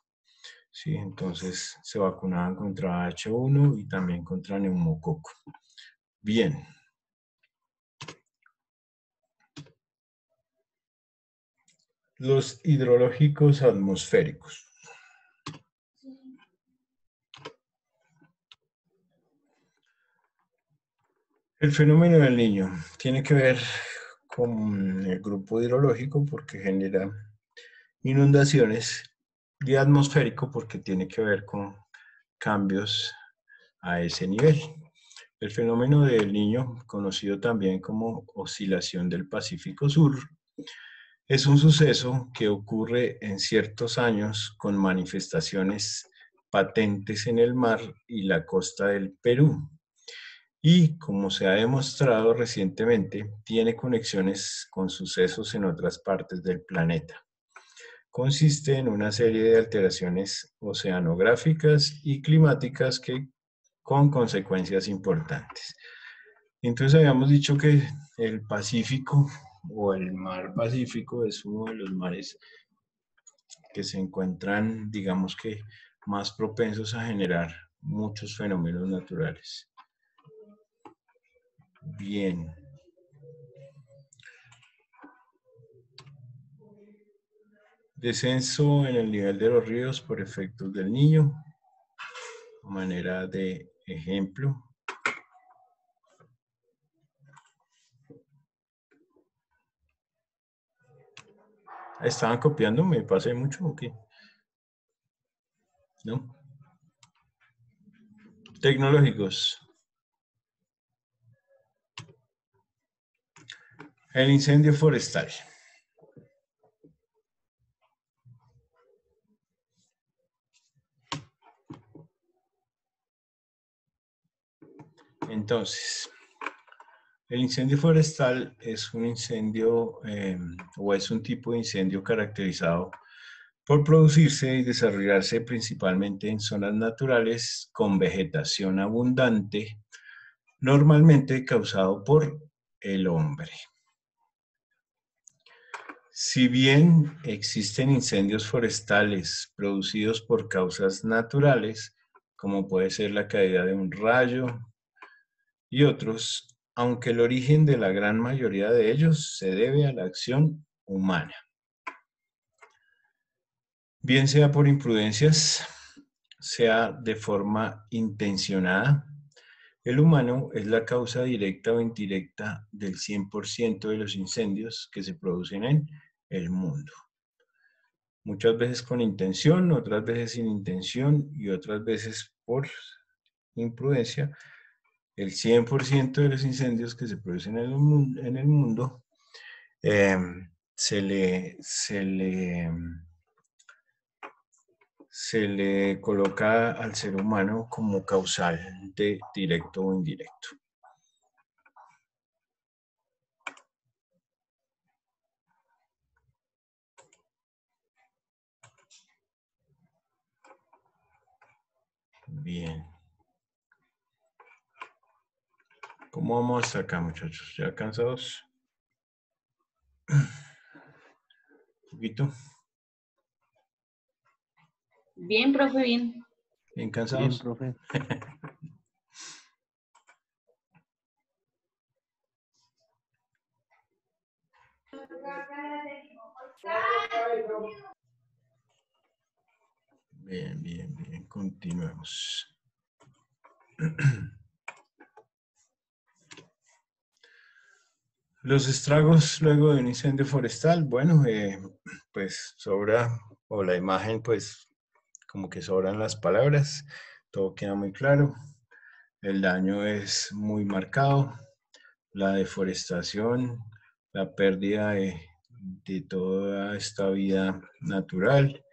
Sí, entonces se vacunaban contra H1 y también contra neumococo. Bien. Los hidrológicos atmosféricos. El fenómeno del Niño tiene que ver con el grupo hidrológico porque genera inundaciones y atmosférico porque tiene que ver con cambios a ese nivel. El fenómeno del Niño, conocido también como oscilación del Pacífico Sur, es un suceso que ocurre en ciertos años con manifestaciones patentes en el mar y la costa del Perú. Y, como se ha demostrado recientemente, tiene conexiones con sucesos en otras partes del planeta. Consiste en una serie de alteraciones oceanográficas y climáticas con consecuencias importantes. Entonces habíamos dicho que el Pacífico o el mar Pacífico es uno de los mares que se encuentran, digamos que, más propensos a generar muchos fenómenos naturales. Bien. Descenso en el nivel de los ríos por efectos del Niño. Manera de ejemplo. ¿Estaban copiando? ¿Me pasé mucho o qué? ¿No? Tecnológicos. El incendio forestal. Entonces, el incendio forestal es un incendio o es un tipo de incendio caracterizado por producirse y desarrollarse principalmente en zonas naturales con vegetación abundante, normalmente causado por el hombre. Si bien existen incendios forestales producidos por causas naturales, como puede ser la caída de un rayo y otros, aunque el origen de la gran mayoría de ellos se debe a la acción humana. Bien sea por imprudencias, sea de forma intencionada, el humano es la causa directa o indirecta del 100% de los incendios que se producen en el mundo. Muchas veces con intención, otras veces sin intención y otras veces por imprudencia. El 100% de los incendios que se producen en el mundo se le coloca al ser humano como causante directo o indirecto. Bien. ¿Cómo vamos hasta acá, muchachos? ¿Ya cansados? Un poquito. Bien, profe, bien. ¿Bien cansados? Bien, profe. Bien, bien, bien. Continuemos. Los estragos luego de un incendio forestal, bueno, pues sobra, o la imagen, pues como que sobran las palabras, todo queda muy claro, el daño es muy marcado, la deforestación, la pérdida de toda esta vida natural,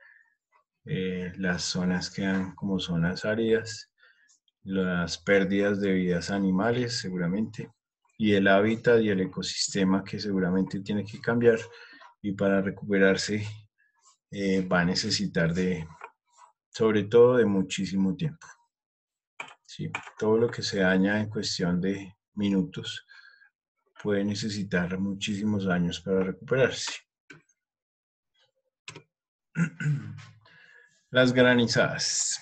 las zonas quedan como zonas áridas, las pérdidas de vidas animales seguramente, y el hábitat y el ecosistema que seguramente tiene que cambiar y para recuperarse va a necesitar sobre todo de muchísimo tiempo. Sí, todo lo que se daña en cuestión de minutos, puede necesitar muchísimos años para recuperarse. Las granizadas.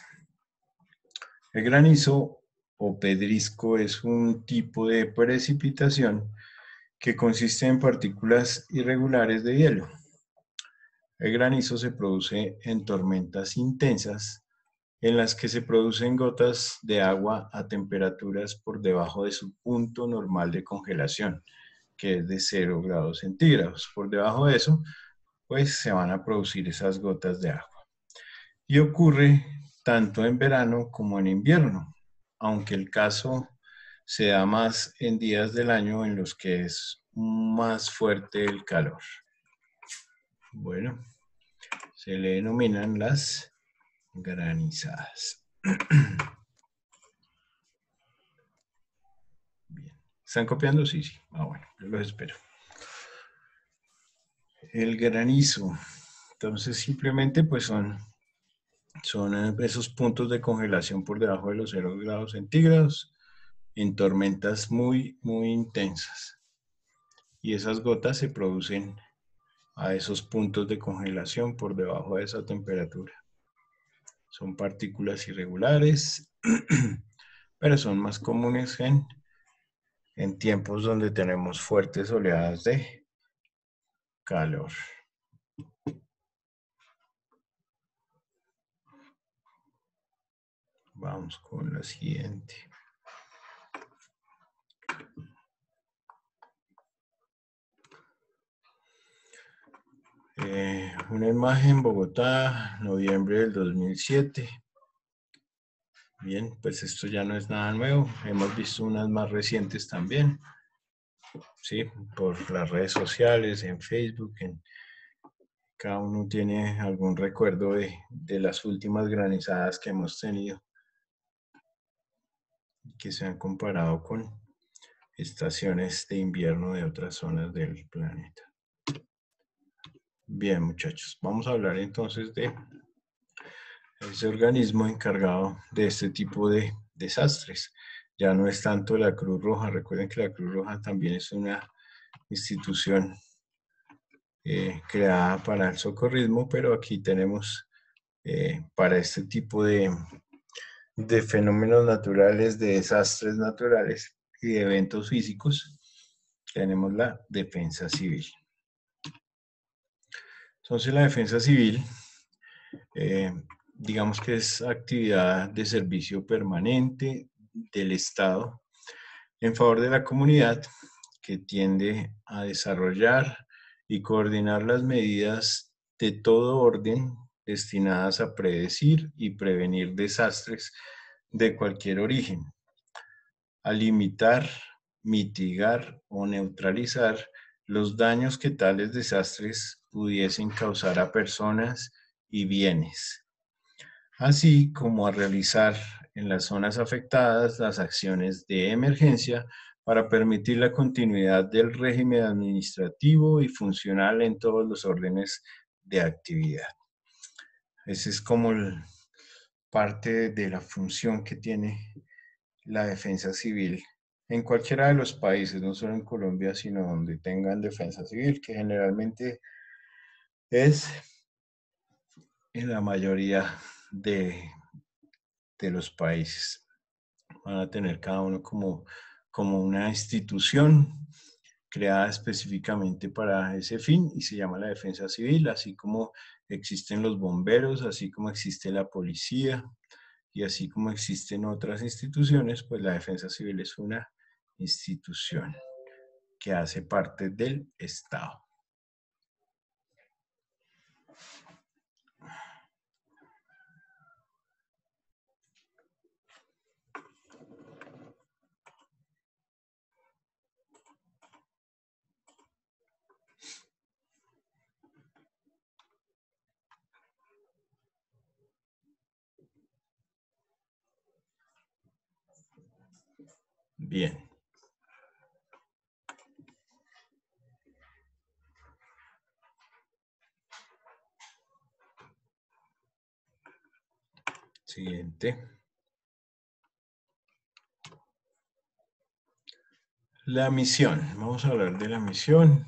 El granizo o pedrisco es un tipo de precipitación que consiste en partículas irregulares de hielo. El granizo se produce en tormentas intensas en las que se producen gotas de agua a temperaturas por debajo de su punto normal de congelación, que es de 0 grados centígrados. Por debajo de eso, pues se van a producir esas gotas de agua. Y ocurre tanto en verano como en invierno, aunque el caso se da más en días del año en los que es más fuerte el calor. Bueno, se le denominan las granizadas. Bien. ¿Están copiando? Sí, sí. Ah, bueno, yo los espero. El granizo. Entonces, simplemente pues son esos puntos de congelación por debajo de los 0 grados centígrados en tormentas muy, muy intensas. Y esas gotas se producen a esos puntos de congelación por debajo de esa temperatura. Son partículas irregulares, pero son más comunes en tiempos donde tenemos fuertes oleadas de calor. Vamos con la siguiente. Una imagen, Bogotá, noviembre del 2007. Bien, pues esto ya no es nada nuevo. Hemos visto unas más recientes también. Sí, por las redes sociales, en Facebook. Cada uno tiene algún recuerdo de las últimas granizadas que hemos tenido, que se han comparado con estaciones de invierno de otras zonas del planeta. Bien, muchachos, vamos a hablar entonces de ese organismo encargado de este tipo de desastres. Ya no es tanto la Cruz Roja. Recuerden que la Cruz Roja también es una institución creada para el socorrismo, pero aquí tenemos para este tipo de fenómenos naturales, de desastres naturales y de eventos físicos, tenemos la defensa civil. Entonces la defensa civil, digamos que es actividad de servicio permanente del Estado en favor de la comunidad que tiende a desarrollar y coordinar las medidas de todo orden destinadas a predecir y prevenir desastres de cualquier origen, a limitar, mitigar o neutralizar los daños que tales desastres pudiesen causar a personas y bienes, así como a realizar en las zonas afectadas las acciones de emergencia para permitir la continuidad del régimen administrativo y funcional en todos los órdenes de actividad. Esa es como parte de la función que tiene la defensa civil en cualquiera de los países, no solo en Colombia, sino donde tengan defensa civil, que generalmente es en la mayoría de los países. Van a tener cada uno como una institución creada específicamente para ese fin y se llama la defensa civil, así como existen los bomberos, así como existe la policía y así como existen otras instituciones, pues la defensa civil es una institución que hace parte del Estado. Bien. Siguiente. La misión. Vamos a hablar de la misión.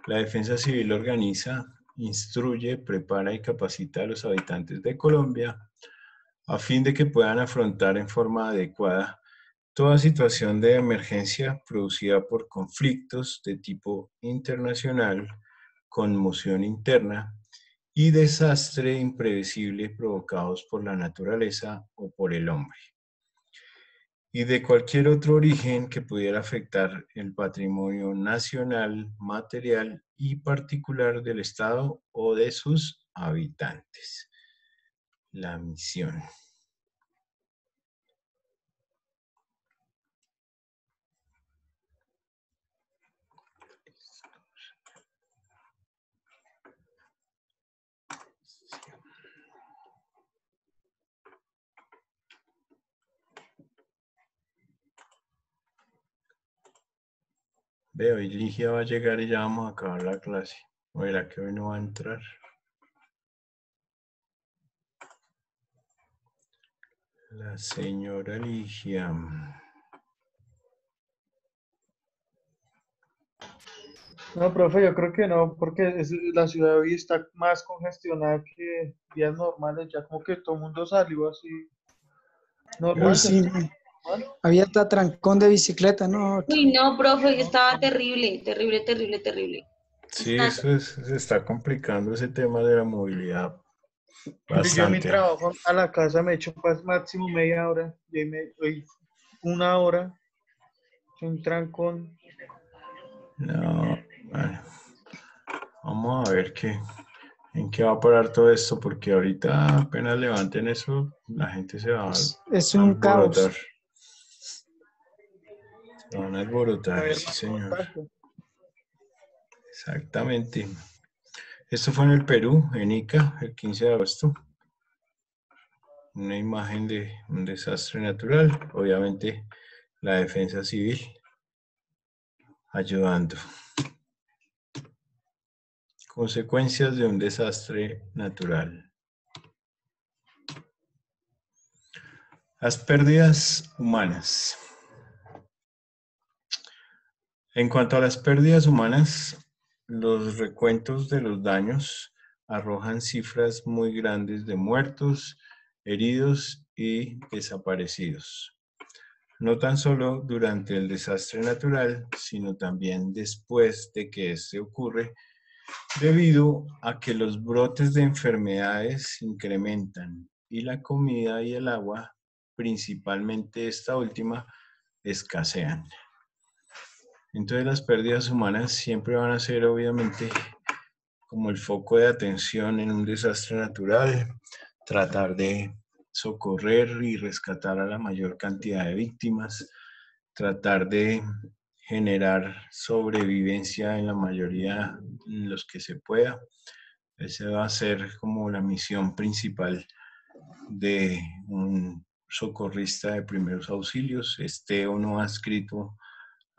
La Defensa Civil organiza, instruye, prepara y capacita a los habitantes de Colombia a fin de que puedan afrontar en forma adecuada toda situación de emergencia producida por conflictos de tipo internacional, conmoción interna y desastre imprevisible provocados por la naturaleza o por el hombre, y de cualquier otro origen que pudiera afectar el patrimonio nacional, material y particular del Estado o de sus habitantes. La misión. Veo, y Ligia va a llegar y ya vamos a acabar la clase. ¿O era que hoy no va a entrar? La señora Ligia. No, profe, yo creo que no, porque la ciudad hoy está más congestionada que días normales, ya como que todo el mundo salió así Uy, normal, sí, normal. había hasta trancón de bicicleta, ¿no? Uy, no, profe, estaba terrible, terrible, terrible, terrible. Sí, eso se está complicando ese tema de la movilidad Yo en mi bastante. trabajo a la casa me echo máximo media hora, y hoy 1 hora, un trancón. No, bueno, vamos a ver en qué va a parar todo esto, porque ahorita apenas levanten eso, la gente se va a Es un alborotar. caos. Se van a A alborotar, ver, sí más señor. contagio. Exactamente. Esto fue en el Perú, en Ica, el 15 de agosto. Una imagen de un desastre natural, obviamente la defensa civil ayudando. Consecuencias de un desastre natural. Las pérdidas humanas. En cuanto a las pérdidas humanas, los recuentos de los daños arrojan cifras muy grandes de muertos, heridos y desaparecidos. No tan solo durante el desastre natural, sino también después de que este ocurre, debido a que los brotes de enfermedades se incrementan y la comida y el agua, principalmente esta última, escasean. Entonces las pérdidas humanas siempre van a ser obviamente como el foco de atención en un desastre natural, tratar de socorrer y rescatar a la mayor cantidad de víctimas, tratar de generar sobrevivencia en la mayoría en los que se pueda. Esa va a ser como la misión principal de un socorrista de primeros auxilios, esté o no adscrito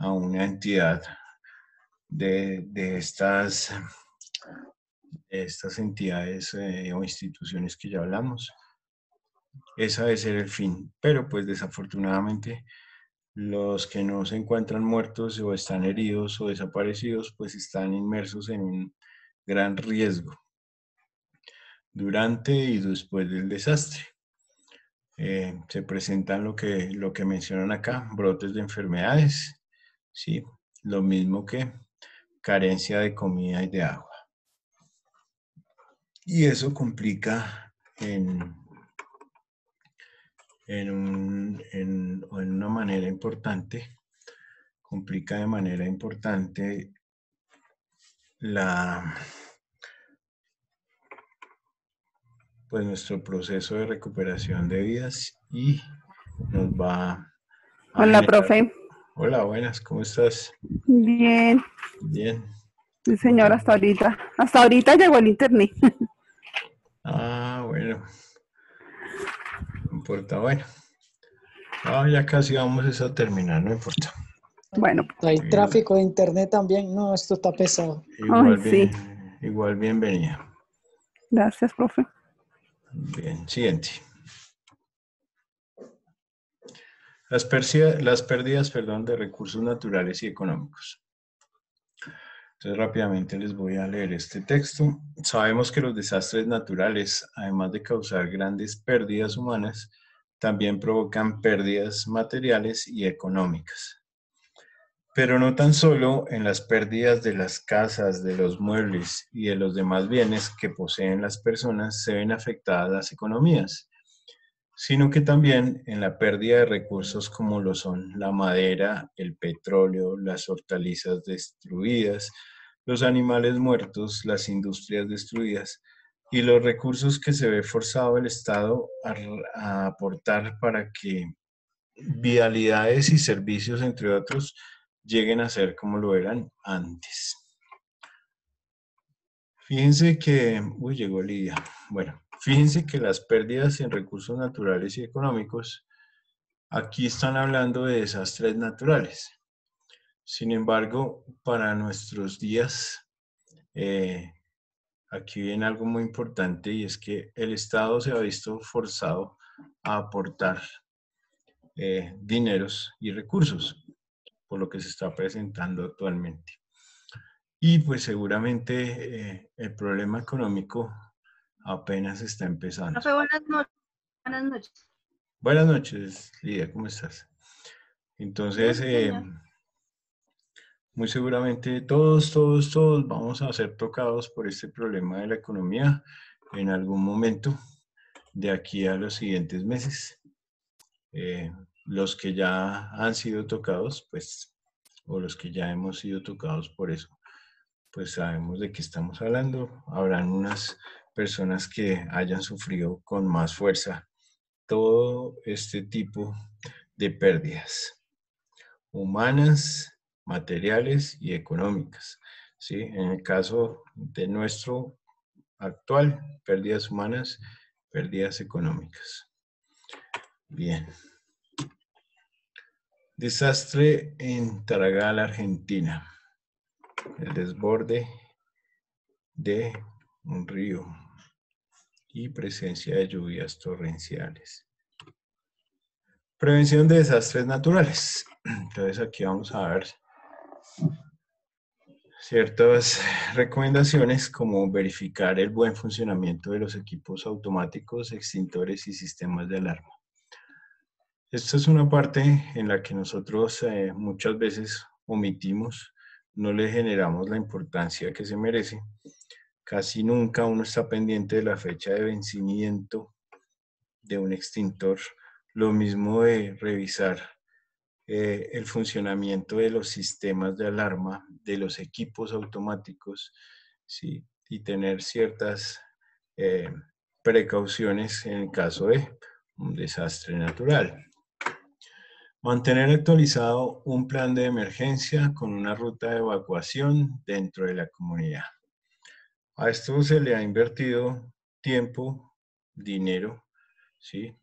a una entidad de estas entidades o instituciones que ya hablamos. Ese debe ser el fin, pero pues desafortunadamente los que no se encuentran muertos o están heridos o desaparecidos pues están inmersos en un gran riesgo durante y después del desastre. Se presentan lo que mencionan acá, brotes de enfermedades, ¿sí? Lo mismo que carencia de comida y de agua. Y eso complica en una manera importante, complica de manera importante pues nuestro proceso de recuperación de vidas y nos va a Hola, generar... profe. Hola, buenas, ¿cómo estás? Bien. Bien. Sí, señor, hasta ahorita. Hasta ahorita llegó el internet. Ah, bueno. No importa, bueno. Ah, ya casi vamos a terminar, no importa. Bueno. Hay tráfico de internet también. No, esto está pesado. Igual, ay, sí. Igual bienvenida. Gracias, profe. Bien, siguiente. Las pérdidas, perdón, de recursos naturales y económicos. Entonces rápidamente les voy a leer este texto. Sabemos que los desastres naturales, además de causar grandes pérdidas humanas, también provocan pérdidas materiales y económicas. Pero no tan solo en las pérdidas de las casas, de los muebles y de los demás bienes que poseen las personas se ven afectadas las economías, sino que también en la pérdida de recursos como lo son la madera, el petróleo, las hortalizas destruidas, los animales muertos, las industrias destruidas y los recursos que se ve forzado el Estado a aportar para que vialidades y servicios, entre otros, lleguen a ser como lo eran antes. Fíjense que, llegó Lidia. Bueno, fíjense que las pérdidas en recursos naturales y económicos, aquí están hablando de desastres naturales. Sin embargo, para nuestros días, aquí viene algo muy importante y es que el Estado se ha visto forzado a aportar dineros y recursos, por lo que se está presentando actualmente. Y pues seguramente el problema económico apenas está empezando. Profe, buenas noches. Buenas noches. Buenas noches, Lidia, ¿cómo estás? Entonces, muy seguramente todos vamos a ser tocados por este problema de la economía en algún momento de aquí a los siguientes meses. Los que ya han sido tocados, pues, o los que ya hemos sido tocados por eso, pues sabemos de qué estamos hablando. Habrán unas personas que hayan sufrido con más fuerza todo este tipo de pérdidas humanas, materiales y económicas, ¿sí? En el caso de nuestro actual, pérdidas humanas, pérdidas económicas. Bien. Desastre en Taragal, Argentina. El desborde de un río y presencia de lluvias torrenciales. Prevención de desastres naturales. Entonces aquí vamos a ver ciertas recomendaciones como verificar el buen funcionamiento de los equipos automáticos, extintores y sistemas de alarma. Esta es una parte en la que nosotros muchas veces omitimos, no le generamos la importancia que se merece. Casi nunca uno está pendiente de la fecha de vencimiento de un extintor. Lo mismo de revisar el funcionamiento de los sistemas de alarma, de los equipos automáticos, ¿sí? Y tener ciertas precauciones en el caso de un desastre natural. Mantener actualizado un plan de emergencia con una ruta de evacuación dentro de la comunidad. A esto se le ha invertido tiempo, dinero, ¿sí?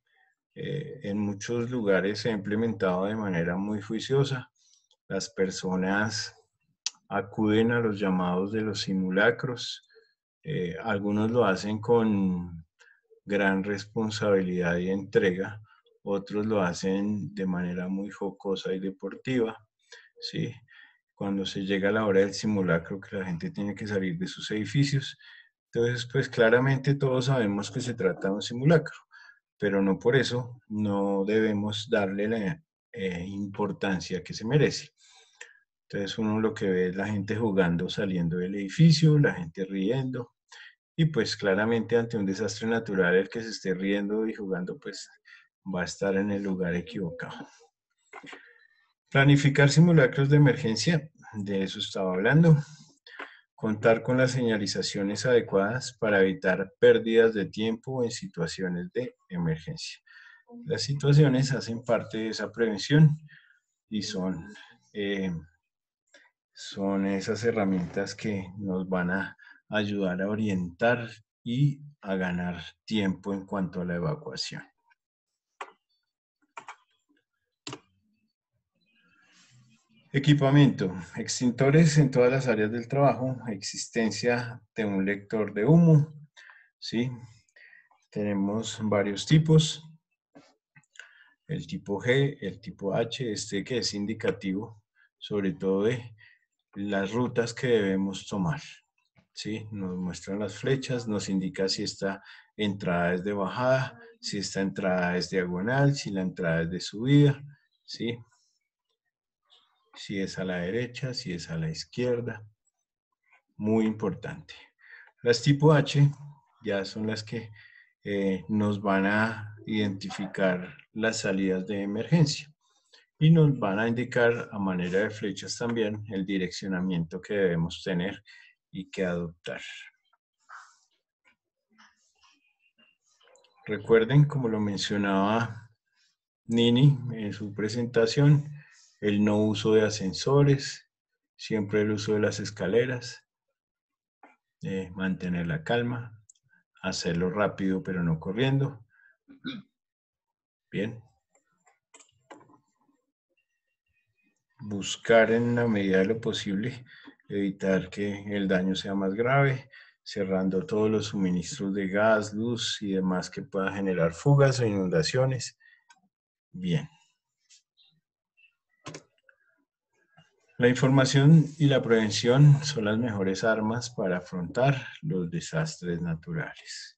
En muchos lugares se ha implementado de manera muy juiciosa. Las personas acuden a los llamados de los simulacros. Algunos lo hacen con gran responsabilidad y entrega. Otros lo hacen de manera muy jocosa y deportiva, ¿sí? Cuando se llega a la hora del simulacro, que la gente tiene que salir de sus edificios. Entonces, pues claramente todos sabemos que se trata de un simulacro, pero no por eso no debemos darle la importancia que se merece. Entonces uno lo que ve es la gente jugando, saliendo del edificio, la gente riendo, y pues claramente ante un desastre natural el que se esté riendo y jugando pues va a estar en el lugar equivocado. Planificar simulacros de emergencia, de eso estaba hablando. Contar con las señalizaciones adecuadas para evitar pérdidas de tiempo en situaciones de emergencia. Las situaciones hacen parte de esa prevención y son esas herramientas que nos van a ayudar a orientar y a ganar tiempo en cuanto a la evacuación. Equipamiento, extintores en todas las áreas del trabajo, existencia de un lector de humo, ¿sí? Tenemos varios tipos. el tipo G, el tipo H, este que es indicativo sobre todo de las rutas que debemos tomar. ¿Sí? Nos muestran las flechas, nos indica si esta entrada es de bajada, si esta entrada es diagonal, si la entrada es de subida, ¿sí? Si es a la derecha, si es a la izquierda. Muy importante. Las tipo H ya son las que nos van a identificar las salidas de emergencia y nos van a indicar a manera de flechas también el direccionamiento que debemos tener y que adoptar. Recuerden, como lo mencionaba Nini en su presentación, el no uso de ascensores, siempre el uso de las escaleras, mantener la calma, hacerlo rápido pero no corriendo. Bien. Buscar en la medida de lo posible evitar que el daño sea más grave, cerrando todos los suministros de gas, luz y demás que puedan generar fugas o inundaciones. Bien. La información y la prevención son las mejores armas para afrontar los desastres naturales.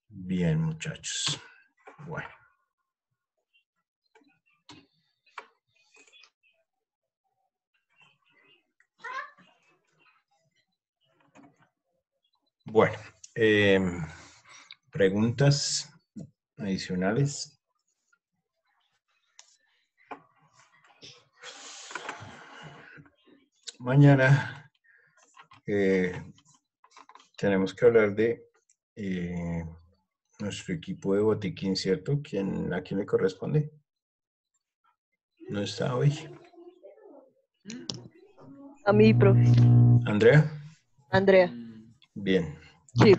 Bien, muchachos. Bueno. Bueno, preguntas adicionales. Mañana tenemos que hablar de nuestro equipo de botiquín, ¿cierto? ¿A quién le corresponde? ¿No está hoy? A mí, profe. ¿Andrea? Andrea. Bien. Sí.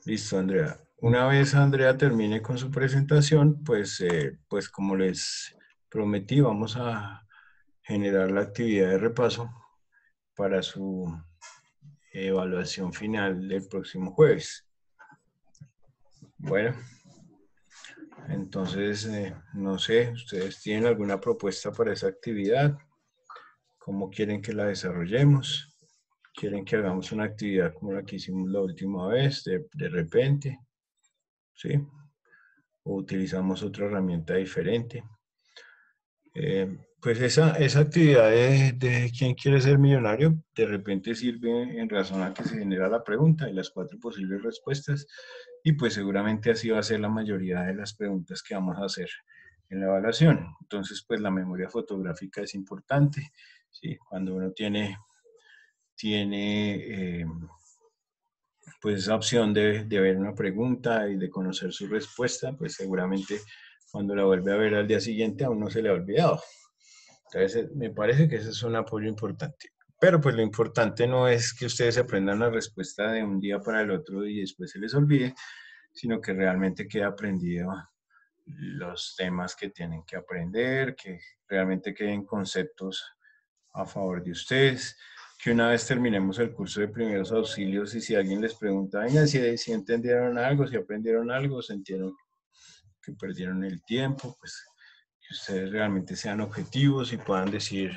Listo, Andrea. Una vez Andrea termine con su presentación, pues como les prometí, vamos a generar la actividad de repaso para su evaluación final del próximo jueves. Bueno, entonces, no sé, ¿ustedes tienen alguna propuesta para esa actividad? ¿Cómo quieren que la desarrollemos? ¿Quieren que hagamos una actividad como la que hicimos la última vez, de repente? ¿Sí? ¿O utilizamos otra herramienta diferente? Pues esa actividad de quién quiere ser millonario, de repente sirve en razón a que se genera la pregunta y las 4 posibles respuestas, y pues seguramente así va a ser la mayoría de las preguntas que vamos a hacer en la evaluación. Entonces, pues la memoria fotográfica es importante, ¿sí? Cuando uno tiene pues esa opción de ver una pregunta y de conocer su respuesta, pues seguramente cuando la vuelve a ver al día siguiente aún no se le ha olvidado. Entonces, me parece que ese es un apoyo importante. Pero pues lo importante no es que ustedes aprendan la respuesta de un día para el otro y después se les olvide, sino que realmente quede aprendido los temas que tienen que aprender, que realmente queden conceptos a favor de ustedes, que una vez terminemos el curso de primeros auxilios y si alguien les pregunta, venga, si entendieron algo, si aprendieron algo, sintieron que perdieron el tiempo, pues que ustedes realmente sean objetivos y puedan decir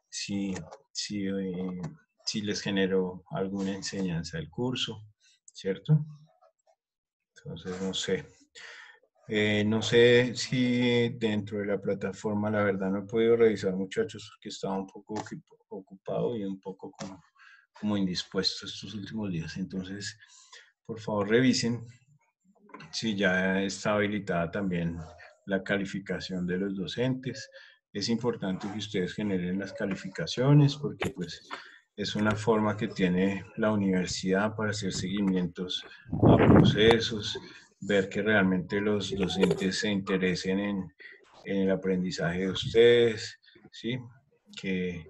si les generó alguna enseñanza el curso, ¿cierto? Entonces, no sé. No sé si dentro de la plataforma, la verdad no he podido revisar, muchachos, porque estaba un poco ocupado y un poco como indispuesto estos últimos días. Entonces, por favor, revisen si ya está habilitada también la calificación de los docentes. Es importante que ustedes generen las calificaciones porque pues es una forma que tiene la universidad para hacer seguimientos a procesos, ver que realmente los docentes se interesen en el aprendizaje de ustedes, ¿sí? Que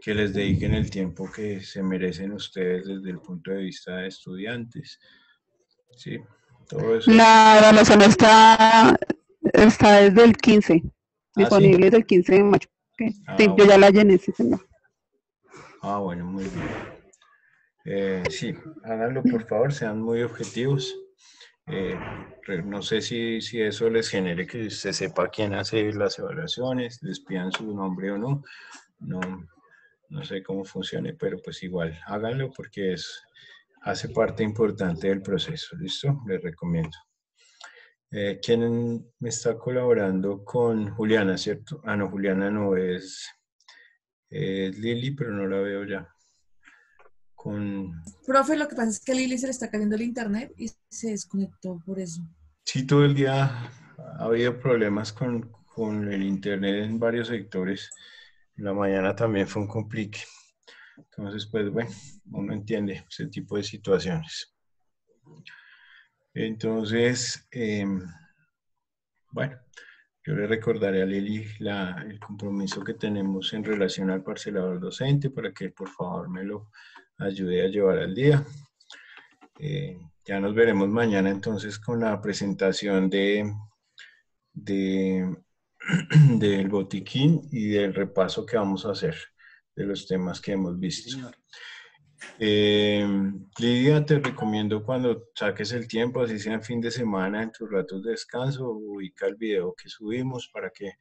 les dediquen el tiempo que se merecen ustedes desde el punto de vista de estudiantes, ¿sí? Todo eso. La evaluación está desde el 15, disponible ¿sí? desde el 15 de mayo. Okay. Sí, Bueno. yo ya la llené, sí, señor. Bueno, muy bien. Sí, háganlo por favor, sean muy objetivos No sé si eso les genere que se sepa quién hace las evaluaciones, les pidan su nombre o no. No sé cómo funcione, pero pues igual háganlo porque hace parte importante del proceso. ¿Listo? Les recomiendo. ¿Quién me está colaborando con Juliana, cierto? Ah, no, Juliana no es Lili, pero no la veo ya. Profe, lo que pasa es que a Lili se le está cayendo el internet y se desconectó por eso. Sí, todo el día ha habido problemas con el internet en varios sectores. La mañana también fue un complique. Entonces, pues bueno, uno entiende ese tipo de situaciones. Entonces, bueno, yo le recordaré a Lili el compromiso que tenemos en relación al parcelador docente para que por favor me lo ayude a llevar al día. Ya nos veremos mañana entonces con la presentación del botiquín y del repaso que vamos a hacer de los temas que hemos visto. Lidia, te recomiendo cuando saques el tiempo, así sea en fin de semana, en tus ratos de descanso, ubica el video que subimos para que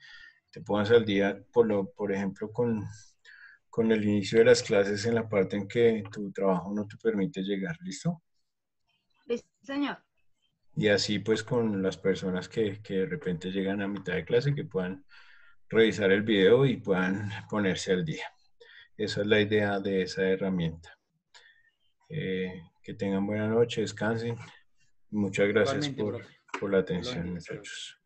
te pongas al día, por ejemplo, con el inicio de las clases en la parte en que tu trabajo no te permite llegar. ¿Listo? Listo, señor. Y así pues con las personas que de repente llegan a mitad de clase que puedan revisar el video y puedan ponerse al día. Esa es la idea de esa herramienta. Que tengan buena noche, descansen. Muchas gracias por la atención, muchachos.